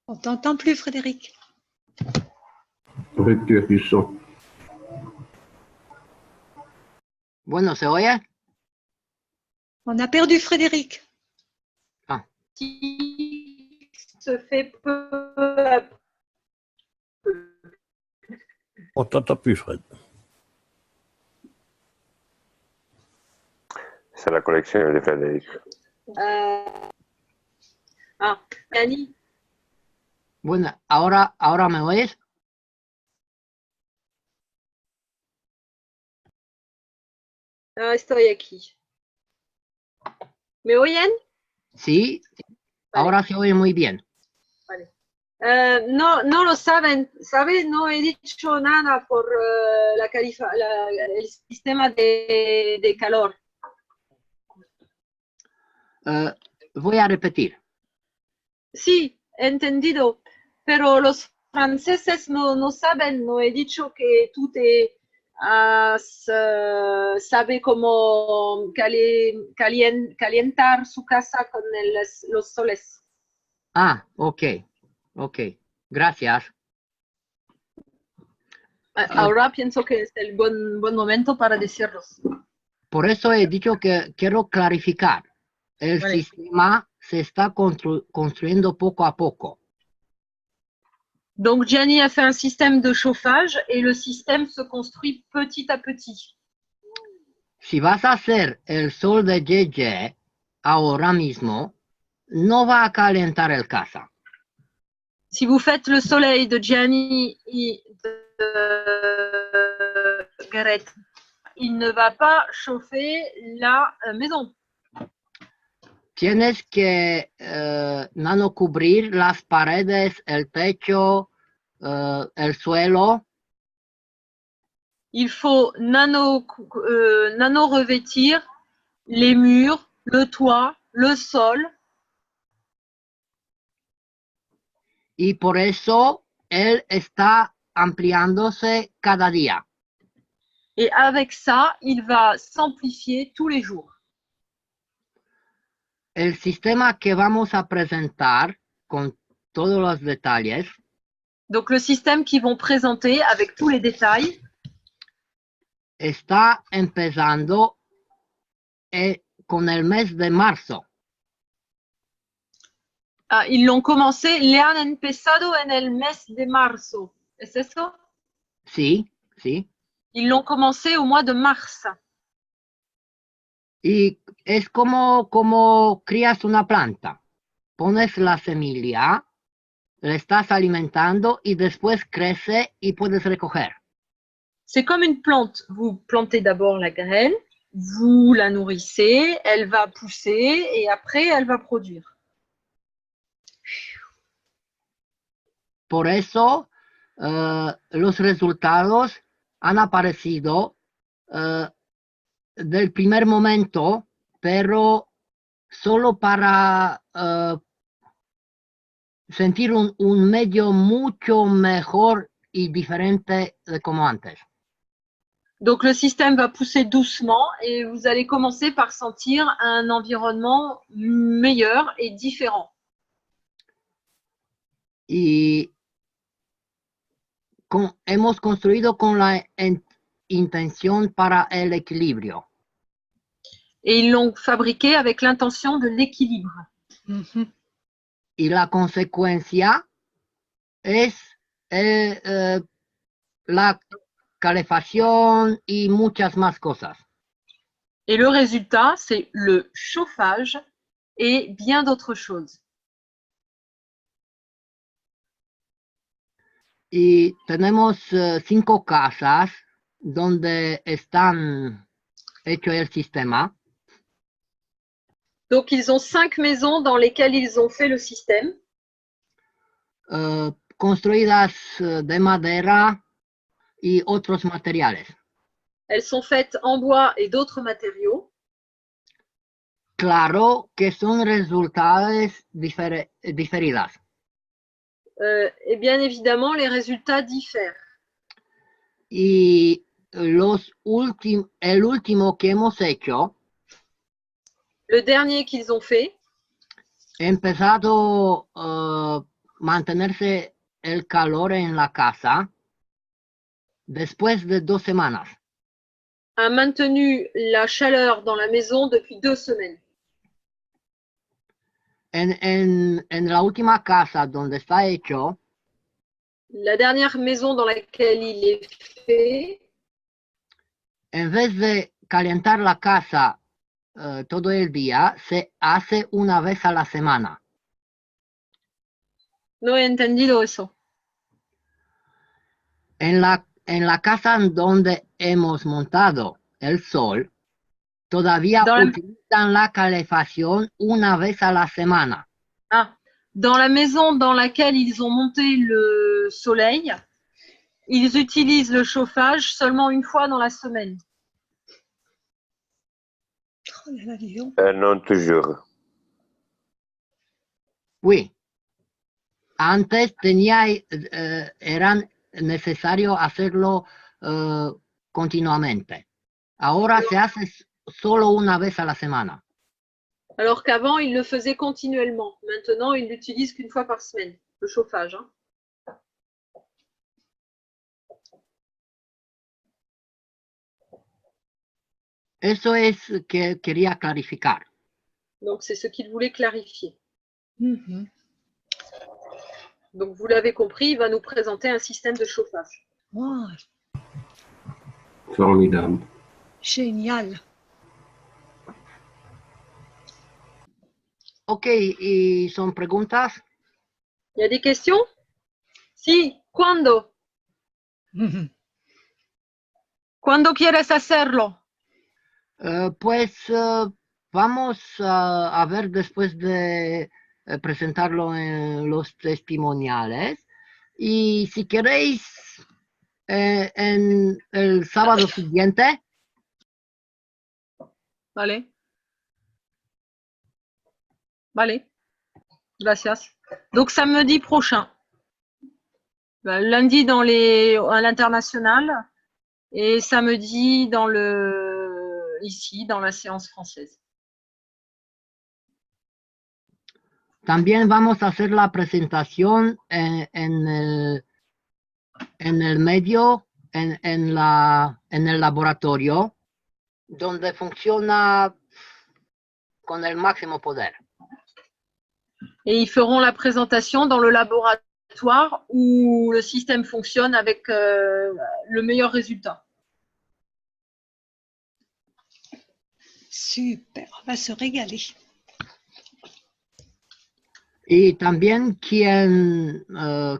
On t'entend plus, Frédéric. Rupture du son. Bueno, ¿se oye? On a perdu Frédéric. Qui se fait peu à peu. On t'entend plus, Fred. questa è la collezione di Federico. Gianni. Bueno, ahora me oyes. Estoy aquí. ¿Me oyen? Sí, ahora se oye muy bien. Vale. No lo saben, ¿sabes? No he dicho nada por el sistema de calor. Voy a repetir. Sí, he entendido, pero los franceses no saben, no he dicho que tú te sabe cómo calientar su casa con los soles. Ah, ok, gracias. Ahora pienso que es el buen momento para decirlos. Por eso he dicho que quiero clarificar. El Vale. sistema se está construyendo poco a poco. Donc, Gianni a fait un système de chauffage et le système se construit petit à petit. Si vas a hacer el sol de JJ ahora mismo, no va a calentar el casa. Si vous faites le soleil de Gianni et de Gareth, il ne va pas chauffer la maison. Tienes que nano cubrir las paredes, el techo, el suelo. Il faut nano revêtir les murs, le toit, le sol. Y por eso él está ampliándose cada día. Et avec ça, il va s'amplifier tous les jours. El sistema que vamos a presentar con todos los detalles. Donc le système qu'ils vont présenter avec tous les détails. Está empezando con el mes de marzo. Ah, ils l'ont commencé, le han empezado en el mes de marzo. ¿Es eso? Sí, sí. Ils l'ont commencé au mois de mars. Y es como crías una planta. Pones la semilla, la estás alimentando y después crece y puedes recoger. C'est comme une plante. Vous plantez d'abord la graine, vous la nourrissez, elle va pousser et après elle va produire. Por eso los resultados han aparecido del primer momento, pero solo para sentir un medio mucho mejor y diferente de como antes. Donc le système va pousser doucement et vous allez commencer par sentir un environnement meilleur et différent. Y hemos construido con la intención para el equilibrio. Et ils l'ont fabriqué avec l'intention de l'équilibre. Y la consecuencia es la calefacción y muchas más cosas. Et le résultat, c'est le chauffage et bien d'autres choses. Y tenemos 5 casas donde están hecho el sistema. Donc, ils ont 5 maisons dans lesquelles ils ont fait le système. Construidas de madera y otros materiales. Elles sont faites en bois et d'autres matériaux. Claro que son resultados diferidas. Et bien évidemment, les résultats diffèrent. Y el último que hemos hecho, le dernier qu'ils ont fait, empezado mantenerse el calor en la casa después de 2 semanas. A maintenu la chaleur dans la maison depuis 2 semaines. En la última casa donde está hecho, la dernière maison dans laquelle il est fait, en vez de calentar la casa todo el día se hace una vez a la semana. No he entendido eso. En la casa donde hemos montado el sol, todavía utilizan la calefacción una vez a la semana. Ah, dans la maison dans laquelle ils ont monté le soleil, ils utilisent le chauffage seulement une fois dans la semaine. Non toujours. Oui. Antes era necesario hacerlo continuamente. Ahora se hace solo una vez a la semana. Alors qu'avant, ils le faisaient continuellement. Maintenant, ils l'utilisent qu'une fois par semaine, le chauffage. Hein. Eso es que quería clarificar. Donc, c'est ce qu'il voulait clarifier. Donc, vous l'avez compris, il va nous présenter un système de chauffage. Wow. Formidable. Génial. Ok, ¿y son preguntas? Il y a des questions? Si, ¿cuándo? ¿Cuándo quieres hacerlo? Vamos a ver después de presentarlo en los testimoniales. Y si queréis, en el sábado siguiente. Vale. Vale. Gracias. Donc, samedi prochain. Lundi à l'international et samedi ici, dans la séance française. También vamos a hacer la presentación en el medio, en el laboratorio, donde funciona con el máximo poder. Et ils feront la présentation dans le laboratoire où le système fonctionne avec le meilleur résultat. Super, on va se régaler. Y también quien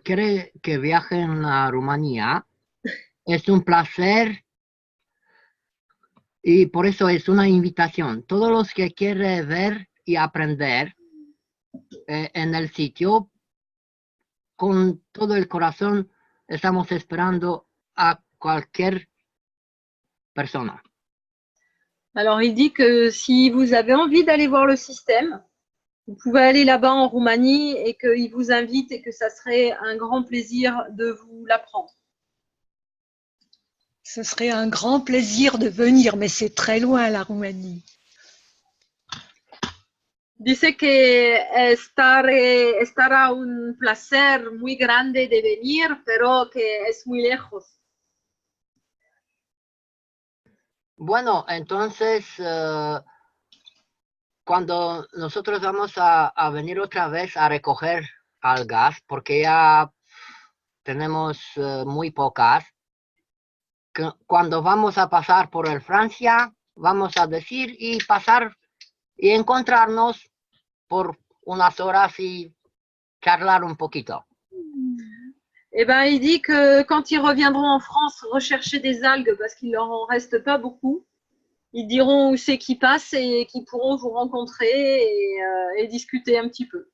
quiere que viaje a Rumanía, es un placer y por eso es una invitación. Todos los que quieren ver y aprender en el sitio, con todo el corazón, estamos esperando a cualquier persona. Alors, il dit que si vous avez envie d'aller voir le système, vous pouvez aller là-bas en Roumanie et qu'il vous invite et que ça serait un grand plaisir de vous l'apprendre. Ce serait un grand plaisir de venir, mais c'est très loin la Roumanie. Dice que estará un placer muy grande de venir, pero que es muy lejos. Bueno, entonces, cuando nosotros vamos a venir otra vez a recoger algas, porque ya tenemos muy pocas, cuando vamos a pasar por el Francia, vamos a decir y pasar y encontrarnos por unas horas y charlar un poquito. Eh ben, il dit que quand ils reviendront en France rechercher des algues, parce qu'il leur en reste pas beaucoup, ils diront où c'est qu'ils passent et qu'ils pourront vous rencontrer et discuter un petit peu.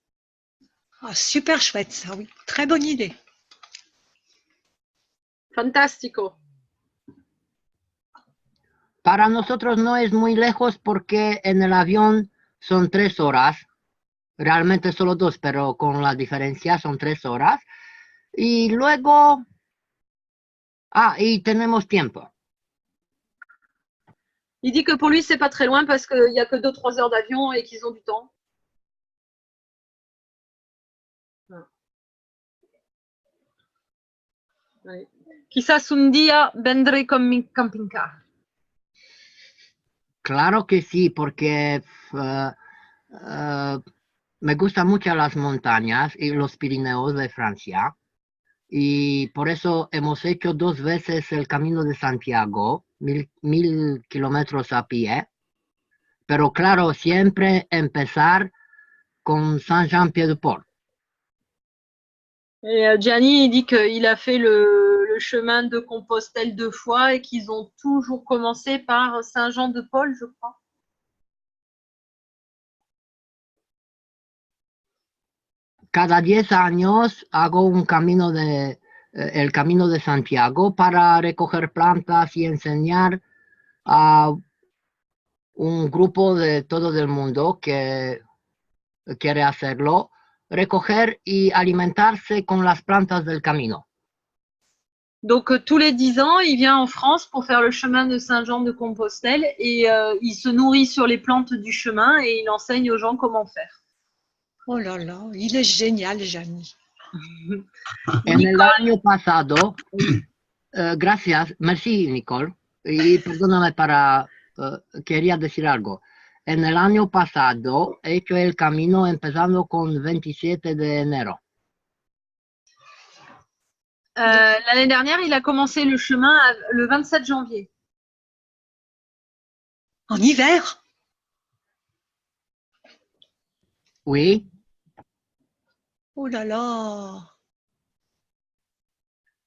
Ah, super chouette ça, oui. Très bonne idée. Fantástico. Para nosotros no es muy lejos porque en el avión son 3 horas. Realmente solo 2, pero con la diferencia son 3 horas. Y luego... y tenemos tiempo. Il dit que pour lui, c'est pas très loin parce qu'il n'y a que 2-3 heures d'avion et qu'ils ont du temps. Ouais. Quizás un día vendré con mi camping car. Claro que sí, porque me gustan mucho las montañas y los Pirineos de Francia. Y por eso hemos hecho 2 veces el Camino de Santiago, 1000 kilómetros a pie. pero claro, siempre empezar con Saint-Jean-Pied-de-Port. Et Gianni il dit qu'il a fait le chemin de Compostelle 2 fois et qu'ils ont toujours commencé par Saint-Jean-de-Paul, je crois. Cada 10 años hago un camino el Camino de Santiago para recoger plantas y enseñar a un grupo de todo el mundo que quiere hacerlo, recoger y alimentarse con las plantas del camino. Donc tous les 10 ans, il vient en France pour faire le chemin de Saint-Jean-de-Compostelle et il se nourrit sur les plantes du chemin et il enseigne aux gens comment faire. Oh là là, il est génial, Gianni. En el año pasado, gracias, merci Nicole, y perdóname quería decir algo. En el año pasado he hecho el camino empezando con 27 de enero. L'année dernière, il a commencé le chemin le 27 janvier. En hiver? Oui. Oh là là.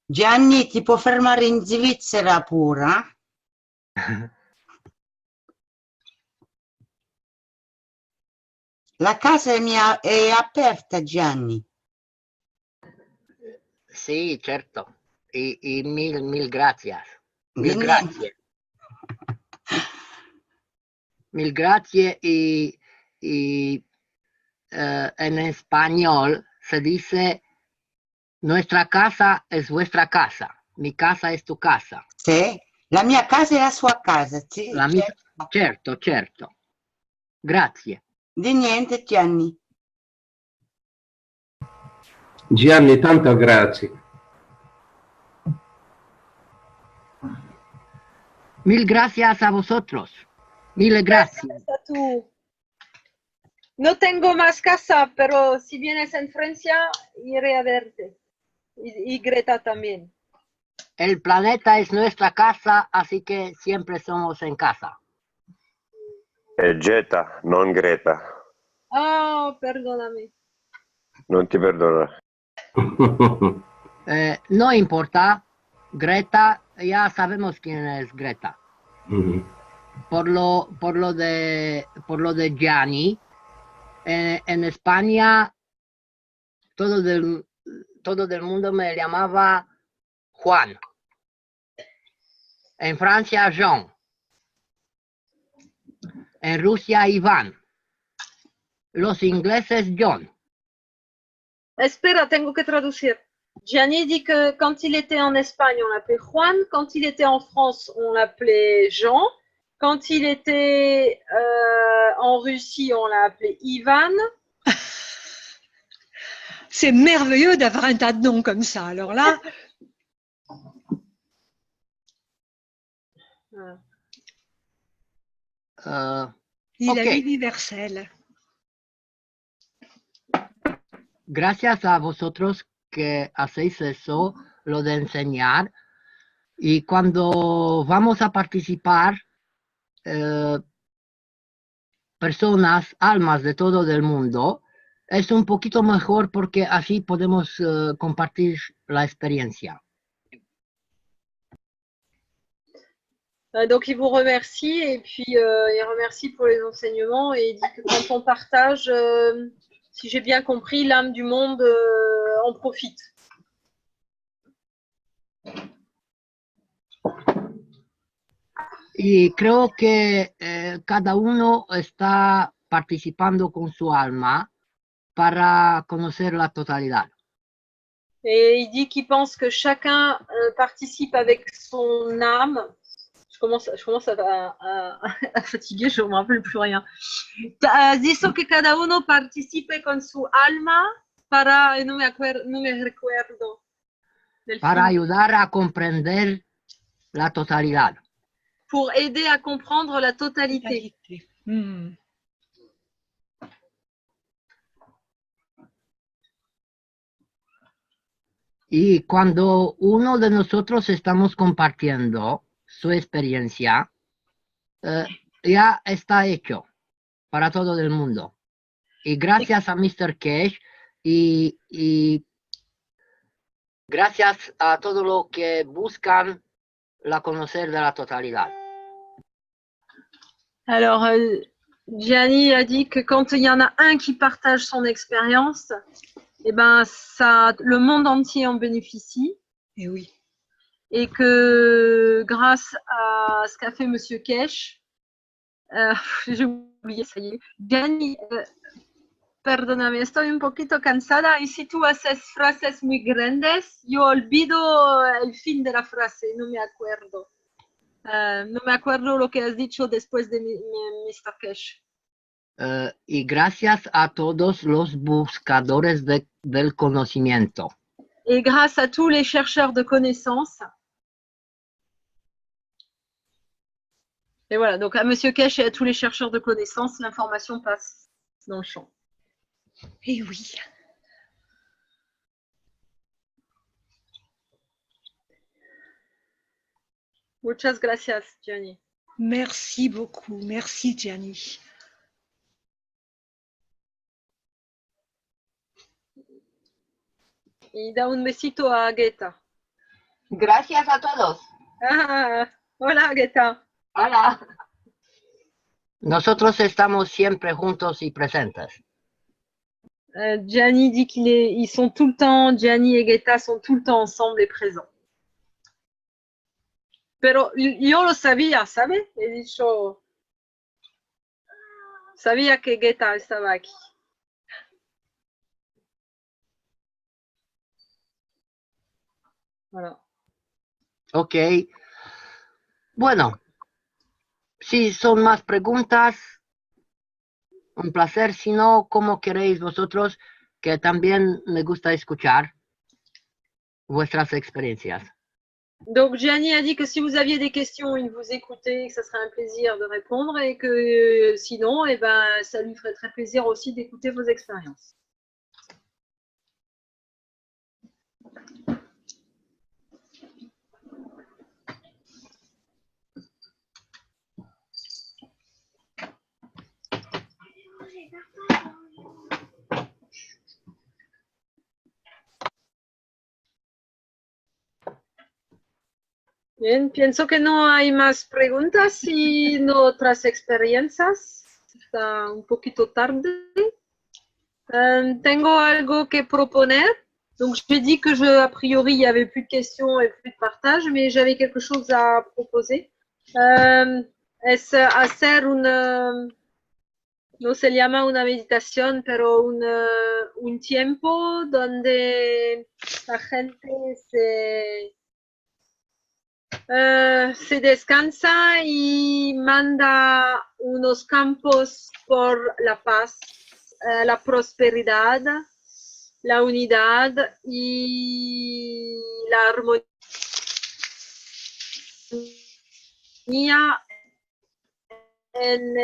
Gianni, ti può fermare in Svizzera pure? La casa è aperta, Gianni. Sí, certo. Y mil gracias. Mil gracias. Mil gracias y en español se dice nuestra casa es vuestra casa, mi casa es tu casa. Sì, la mia casa è la sua casa. Sì, certo, certo. Grazie. Di niente, Gianni. Gianni, tanto grazie. Mil gracias a vosotros. Mil gracias. Gracias a tú. No tengo más casa, pero si vienes en Francia, iré a verte. Y Greta también. El planeta es nuestra casa, así que siempre somos en casa. Geta, non Greta. Oh, perdóname. Non ti perdono. No importa, Greta, ya sabemos quién es Greta. Por lo de Gianni, en España todo del mundo me llamaba Juan. En Francia, Jean. En Rusia, Iván. Los ingleses, John. Espera, tengo que traducir. Gianni dit que quand il était en Espagne, on l'appelait Juan. Quand il était en France, on l'appelait Jean. Quand il était en Russie, on l'a appelé Ivan. C'est merveilleux d'avoir un tas de noms comme ça. Alors là... il est universel. Gracias a vosotros que hacéis eso, lo de enseñar. Y cuando vamos a participar, personas, almas de todo el mundo, es un poquito mejor porque así podemos compartir la experiencia. Donc il vous remercie et puis il remercie pour les enseignements et il dit que quand on partage, si j'ai bien compris, l'âme du monde en profite. Y creo que cada uno está participando con su alma para conocer la totalidad. Et il dit qu'il pense que chacun participe avec son âme. Je commence à fatiguer, je ne me rappelle plus rien. Dice que cada uno participe con su alma para, no me recuerdo. Para ayudar a comprender la totalidad. Pour aider à comprendre la totalité. Y cuando uno de nosotros estamos compartiendo su experiencia, ya está hecho. para todo el mundo. Y gracias a Mr. Cash y gracias a todos los que buscan la conocer de la totalidad. Alors, Gianni a dit que quand il y en a un qui partage son expérience, eh ben, ça, le monde entier en bénéficie. Et oui. Et que grâce à ce qu'a fait Monsieur Kesh, j'ai oublié, ça y est, Gianni, perdóname, estoy un poquito cansada y si tú haces frases muy grandes, yo olvido el fin de la frase, no me acuerdo. No me acuerdo lo que has dicho después de Mr. Kesh. Y gracias a todos los buscadores del conocimiento. Et grâce à tous les chercheurs de connaissances. Et voilà, donc à Monsieur Kesh et à tous les chercheurs de connaissances, l'information passe dans le champ. Et oui. Muchas gracias, Gianni. Merci beaucoup. Merci, Gianni. Y da un besito a Guetta. Gracias a todos. Ah, hola, Guetta. Hola. Nosotros estamos siempre juntos y presentes. Gianni dit qu'ils sont tout le temps, Gianni et Guetta sont tout le temps ensemble et présents. Pero yo lo sabía, ¿sabes? He dicho, sabía que Guetta estaba aquí. Voilà. Ok. Bueno, si son más preguntas, un placer. Si no, ¿cómo queréis vosotros? Que también me gusta escuchar vuestras experiencias. Donc Gianni a dit que si vous aviez des questions, il vous écoutait, que ça serait un plaisir de répondre et que sinon, eh ben, ça lui ferait très plaisir aussi d'écouter vos expériences. Bien, pienso que no hay más preguntas y no otras experiencias. Está un poquito tarde. Tengo algo que proponer. Donc, j'ai dit que a priori, il n'y avait plus de questions et plus de partage, mais j'avais quelque chose à proposer. Es hacer no se llama una meditación, pero un tiempo donde la gente se descansa y manda unos campos por la paz, la prosperidad, la unidad y la armonía en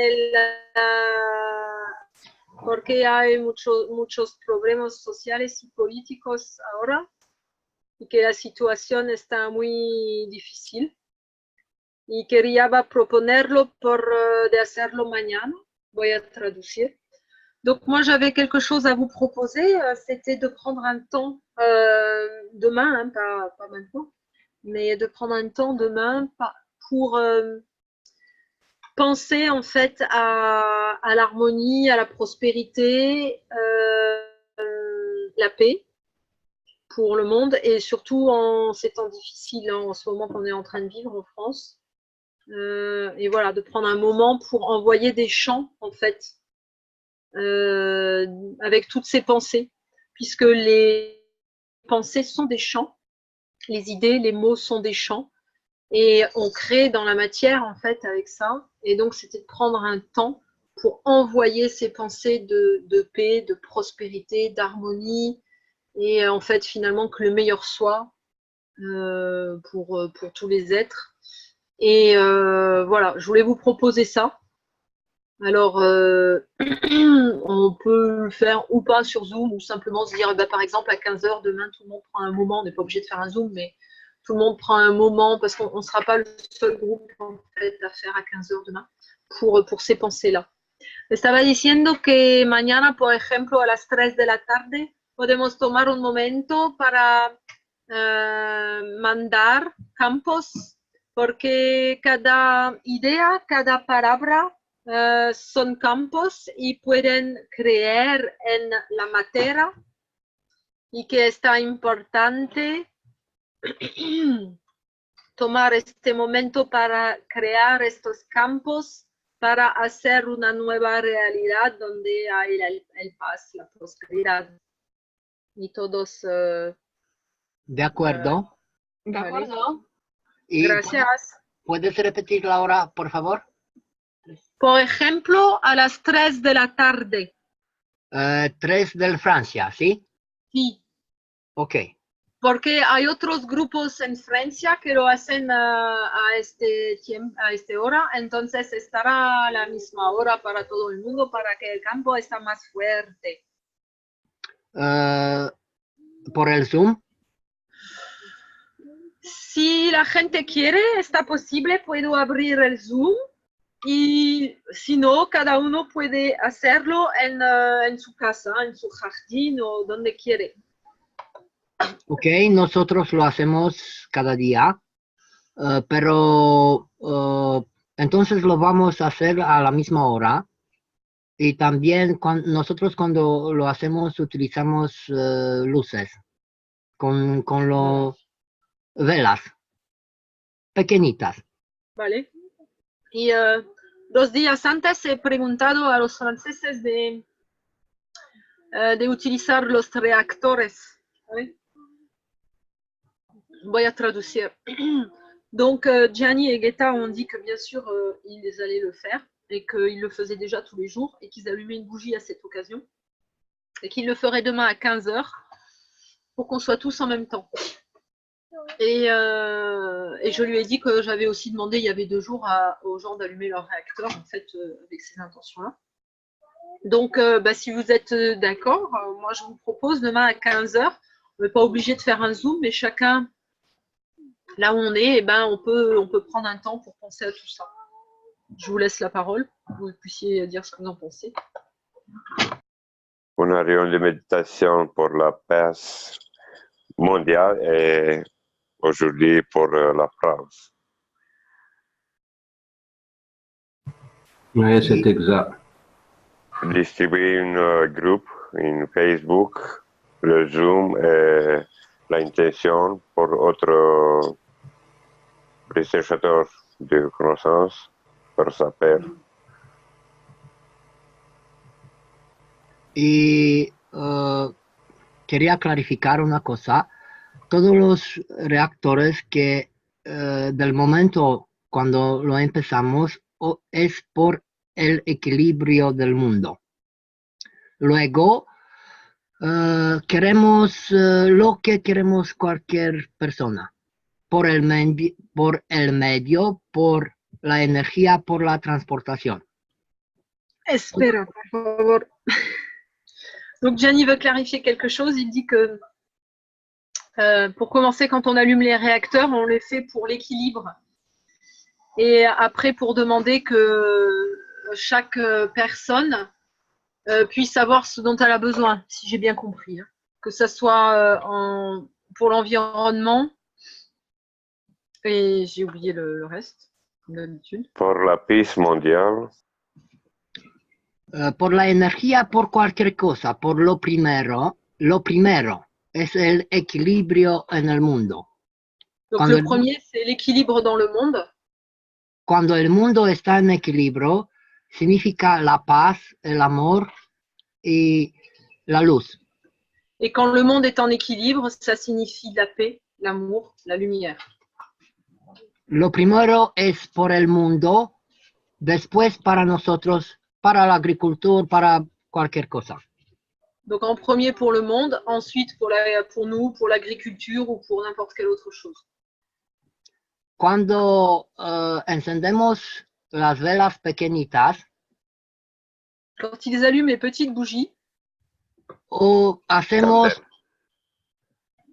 porque hay muchos problemas sociales y políticos ahora y que la situación está muy difícil y quería proponerlo de hacerlo mañana. Voy a traduire. Donc moi j'avais quelque chose à vous proposer, c'était de prendre un temps demain, hein, pas maintenant, mais de prendre un temps demain pour penser en fait à l'harmonie, à la prospérité, la paix pour le monde et surtout en ces temps difficiles en ce moment qu'on est en train de vivre en France. Et voilà, de prendre un moment pour envoyer des chants en fait avec toutes ces pensées, puisque les pensées sont des chants, les idées, les mots sont des chants et on crée dans la matière en fait avec ça. Et donc c'était de prendre un temps pour envoyer ces pensées de paix, de prospérité, d'harmonie et en fait finalement que le meilleur soit pour tous les êtres. Et voilà, je voulais vous proposer ça. Alors, on peut le faire ou pas sur Zoom ou simplement se dire, bah, par exemple, à 15h, demain, tout le monde prend un moment. On n'est pas obligé de faire un Zoom, mais tout le monde prend un moment parce qu'on ne sera pas le seul groupe en fait, à faire à 15h demain pour ces pensées-là. Estaba diciendo que mañana, por ejemplo, a las 3 de la tarde, podemos tomar un momento para mandar campos, porque cada idea, cada palabra son campos y pueden creer en la materia, y que está importante tomar este momento para crear estos campos, para hacer una nueva realidad donde hay el paz, la prosperidad y todos. De acuerdo. De acuerdo. Y Gracias. ¿Puedes repetir la hora, por favor? Por ejemplo, a las 3 de la tarde. 3 de Francia, ¿sí? Sí. Ok. Porque hay otros grupos en Francia que lo hacen a este tiempo, a esta hora, entonces estará a la misma hora para todo el mundo para que el campo esté más fuerte. ¿Por el Zoom? Si la gente quiere, está posible, puedo abrir el Zoom, y si no, cada uno puede hacerlo en su casa, en su jardín o donde quiere. Ok, nosotros lo hacemos cada día, pero entonces lo vamos a hacer a la misma hora. Y también nosotros cuando lo hacemos utilizamos luces con velas pequeñitas. Vale. Y 2 días antes he preguntado a los franceses de utilizar los reactores. ¿Vale? Voy a traduire. Donc, Gianni et Guetta ont dit que bien sûr, ils allaient le faire et qu'ils le faisaient déjà tous les jours et qu'ils allumaient une bougie à cette occasion et qu'ils le feraient demain à 15h pour qu'on soit tous en même temps. Et je lui ai dit que j'avais aussi demandé il y avait 2 jours aux gens d'allumer leur réacteur, en fait, avec ces intentions-là. Donc, si vous êtes d'accord, moi je vous propose demain à 15h, on n'est pas obligé de faire un Zoom, mais chacun, là où on est, on peut prendre un temps pour penser à tout ça. Je vous laisse la parole, vous puissiez dire ce que vous en pensez. Una réunion de méditation pour la paix mondiale et aujourd'hui pour la France. Oui, c'est exact. Distribuer un groupe, une Facebook, le Zoom et l'intention pour autres recherchateurs de connaissances pour sa paix. Y quería clarificar una cosa. Todos los reactores que del momento cuando lo empezamos es por el equilibrio del mundo. Luego, queremos lo que queremos cualquier persona. Por el medio, por la energía, por la transportación. Espera, por favor. Donc Gianni veut clarifier quelque chose. Il dit que pour commencer, quand on allume les réacteurs, on le fait pour l'équilibre. Et après, pour demander que chaque personne puisse savoir ce dont elle a besoin, si j'ai bien compris. Hein. Que ce soit pour l'environnement. Et j'ai oublié le reste, comme d'habitude. Pour la paix mondiale. Por la energía, por cualquier cosa, por lo primero es el equilibrio en el mundo. Donc le premier, c'est l'équilibre dans le monde. Cuando el mundo está en equilibrio, significa la paz, el amor y la luz. Et quand le monde est en équilibre, ça signifie la paix, l'amour, la lumière. Lo primero es por el mundo, después para nosotros, para la agricultura, para cualquier cosa. Donc en premier pour le monde, ensuite pour nous, pour l'agriculture ou pour n'importe quelle autre chose. Cuando encendemos las velas pequeñitas, quand ils allument les petites bougies, o hacemos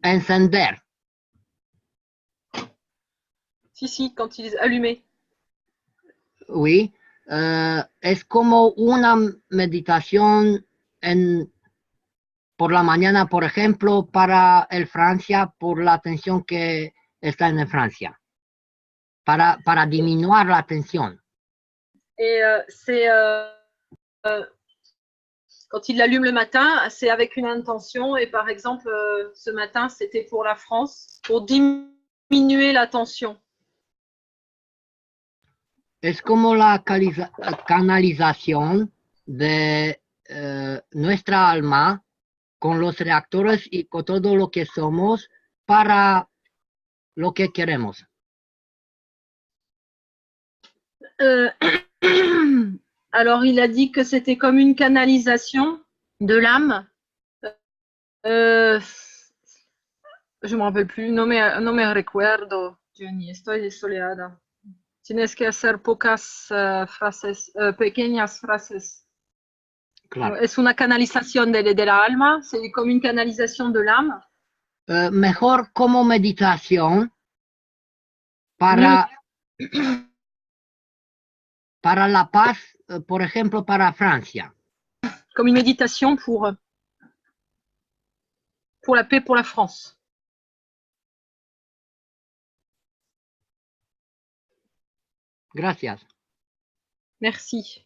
encender. Si, quand ils allumaient. Oui, es como una meditación por la mañana, por ejemplo, para el Francia, por la tensión que está en Francia, para disminuir la tensión. Et c'est quand il l'allume le matin, c'est avec une intention. Et par exemple, ce matin, c'était pour la France, pour diminuer la tension. Es como la canalización de nuestra alma con los reactores y con todo lo que somos para lo que queremos. Alors, il a dit que c'était comme une canalisation de l'âme. Je me rappelle plus, no me recuerdo, Jenny, estoy desoleada. Tienes que hacer pocas frases, pequeñas frases. Claro. Es una canalización de la alma, c'est comme une canalisation de l'âme. Mejor como meditación para, para la paz, por ejemplo, para Francia. Comme une méditation pour la paix pour la France. Gracias. Merci.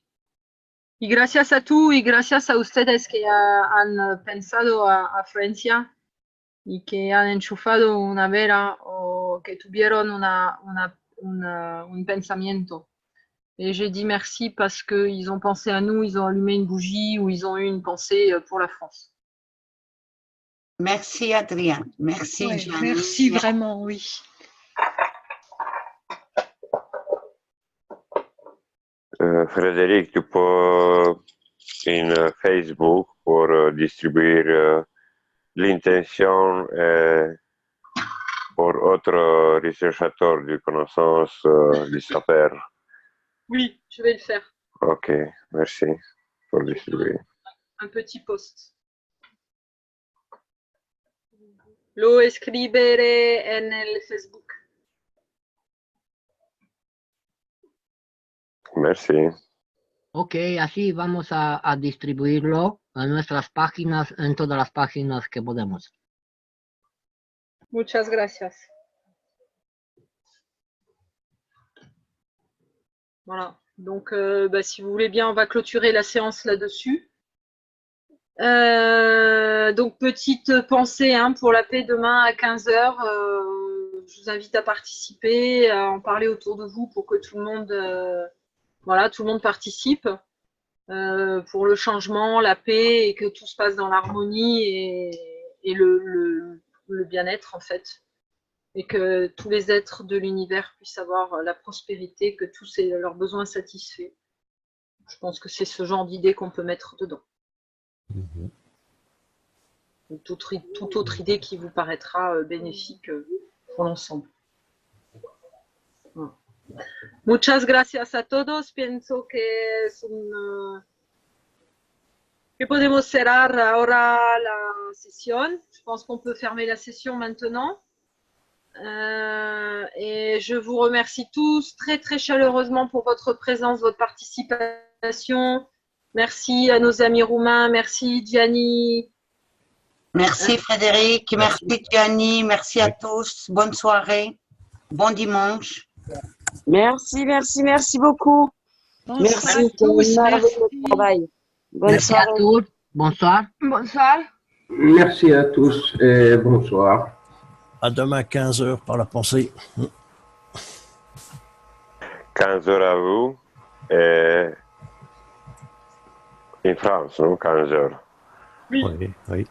Y gracias a tú y gracias a ustedes que han pensado a Francia y que han enchufado una vela o que tuvieron un pensamiento. Et j'ai dit merci parce qu'ils ont pensé à nous, ils ont allumé une bougie ou ils ont eu une pensée pour la France. Merci Adrien. Merci Ouais, Gianni. merci vraiment, oui. Frédéric, tu peux en Facebook pour distribuer l'intention pour autres chercheurs de connaissances du savoir. Oui, je vais le faire. Ok, merci pour distribuer. Un petit post. Lo escribiré en el Facebook. Merci. Ok, así vamos a distribuirlo en nuestras páginas, en todas las páginas que podemos. Muchas gracias. Voilà. Donc, si vous voulez bien, on va clôturer la séance là-dessus. Donc, petite pensée pour la paix demain à 15h. Je vous invite à participer, à en parler autour de vous pour que tout le monde, tout le monde participe pour le changement, la paix et que tout se passe dans l'harmonie et le bien-être en fait. Et que tous les êtres de l'univers puissent avoir la prospérité, que tous aient leurs besoins satisfaits. Je pense que c'est ce genre d'idée qu'on peut mettre dedans. Toute autre idée qui vous paraîtra bénéfique pour l'ensemble. Voilà. Muchas gracias a todos. Pienso que es que podemos cerrar ahora la sesión. Je pense qu'on peut fermer la session maintenant. Et je vous remercie tous très très chaleureusement pour votre présence, votre participation. Merci à nos amis roumains, merci Gianni. Merci Frédéric, merci Gianni, merci à tous. Bonne soirée, bon dimanche. Merci, merci, merci beaucoup. Bonsoir Merci, à tous, merveilleux travail. Bonne Merci à soirée. tous. Bonsoir. Bonsoir. Merci à tous et bonsoir. À demain 15h par la pensée. 15h à vous et en France, non? 15h. Oui, oui.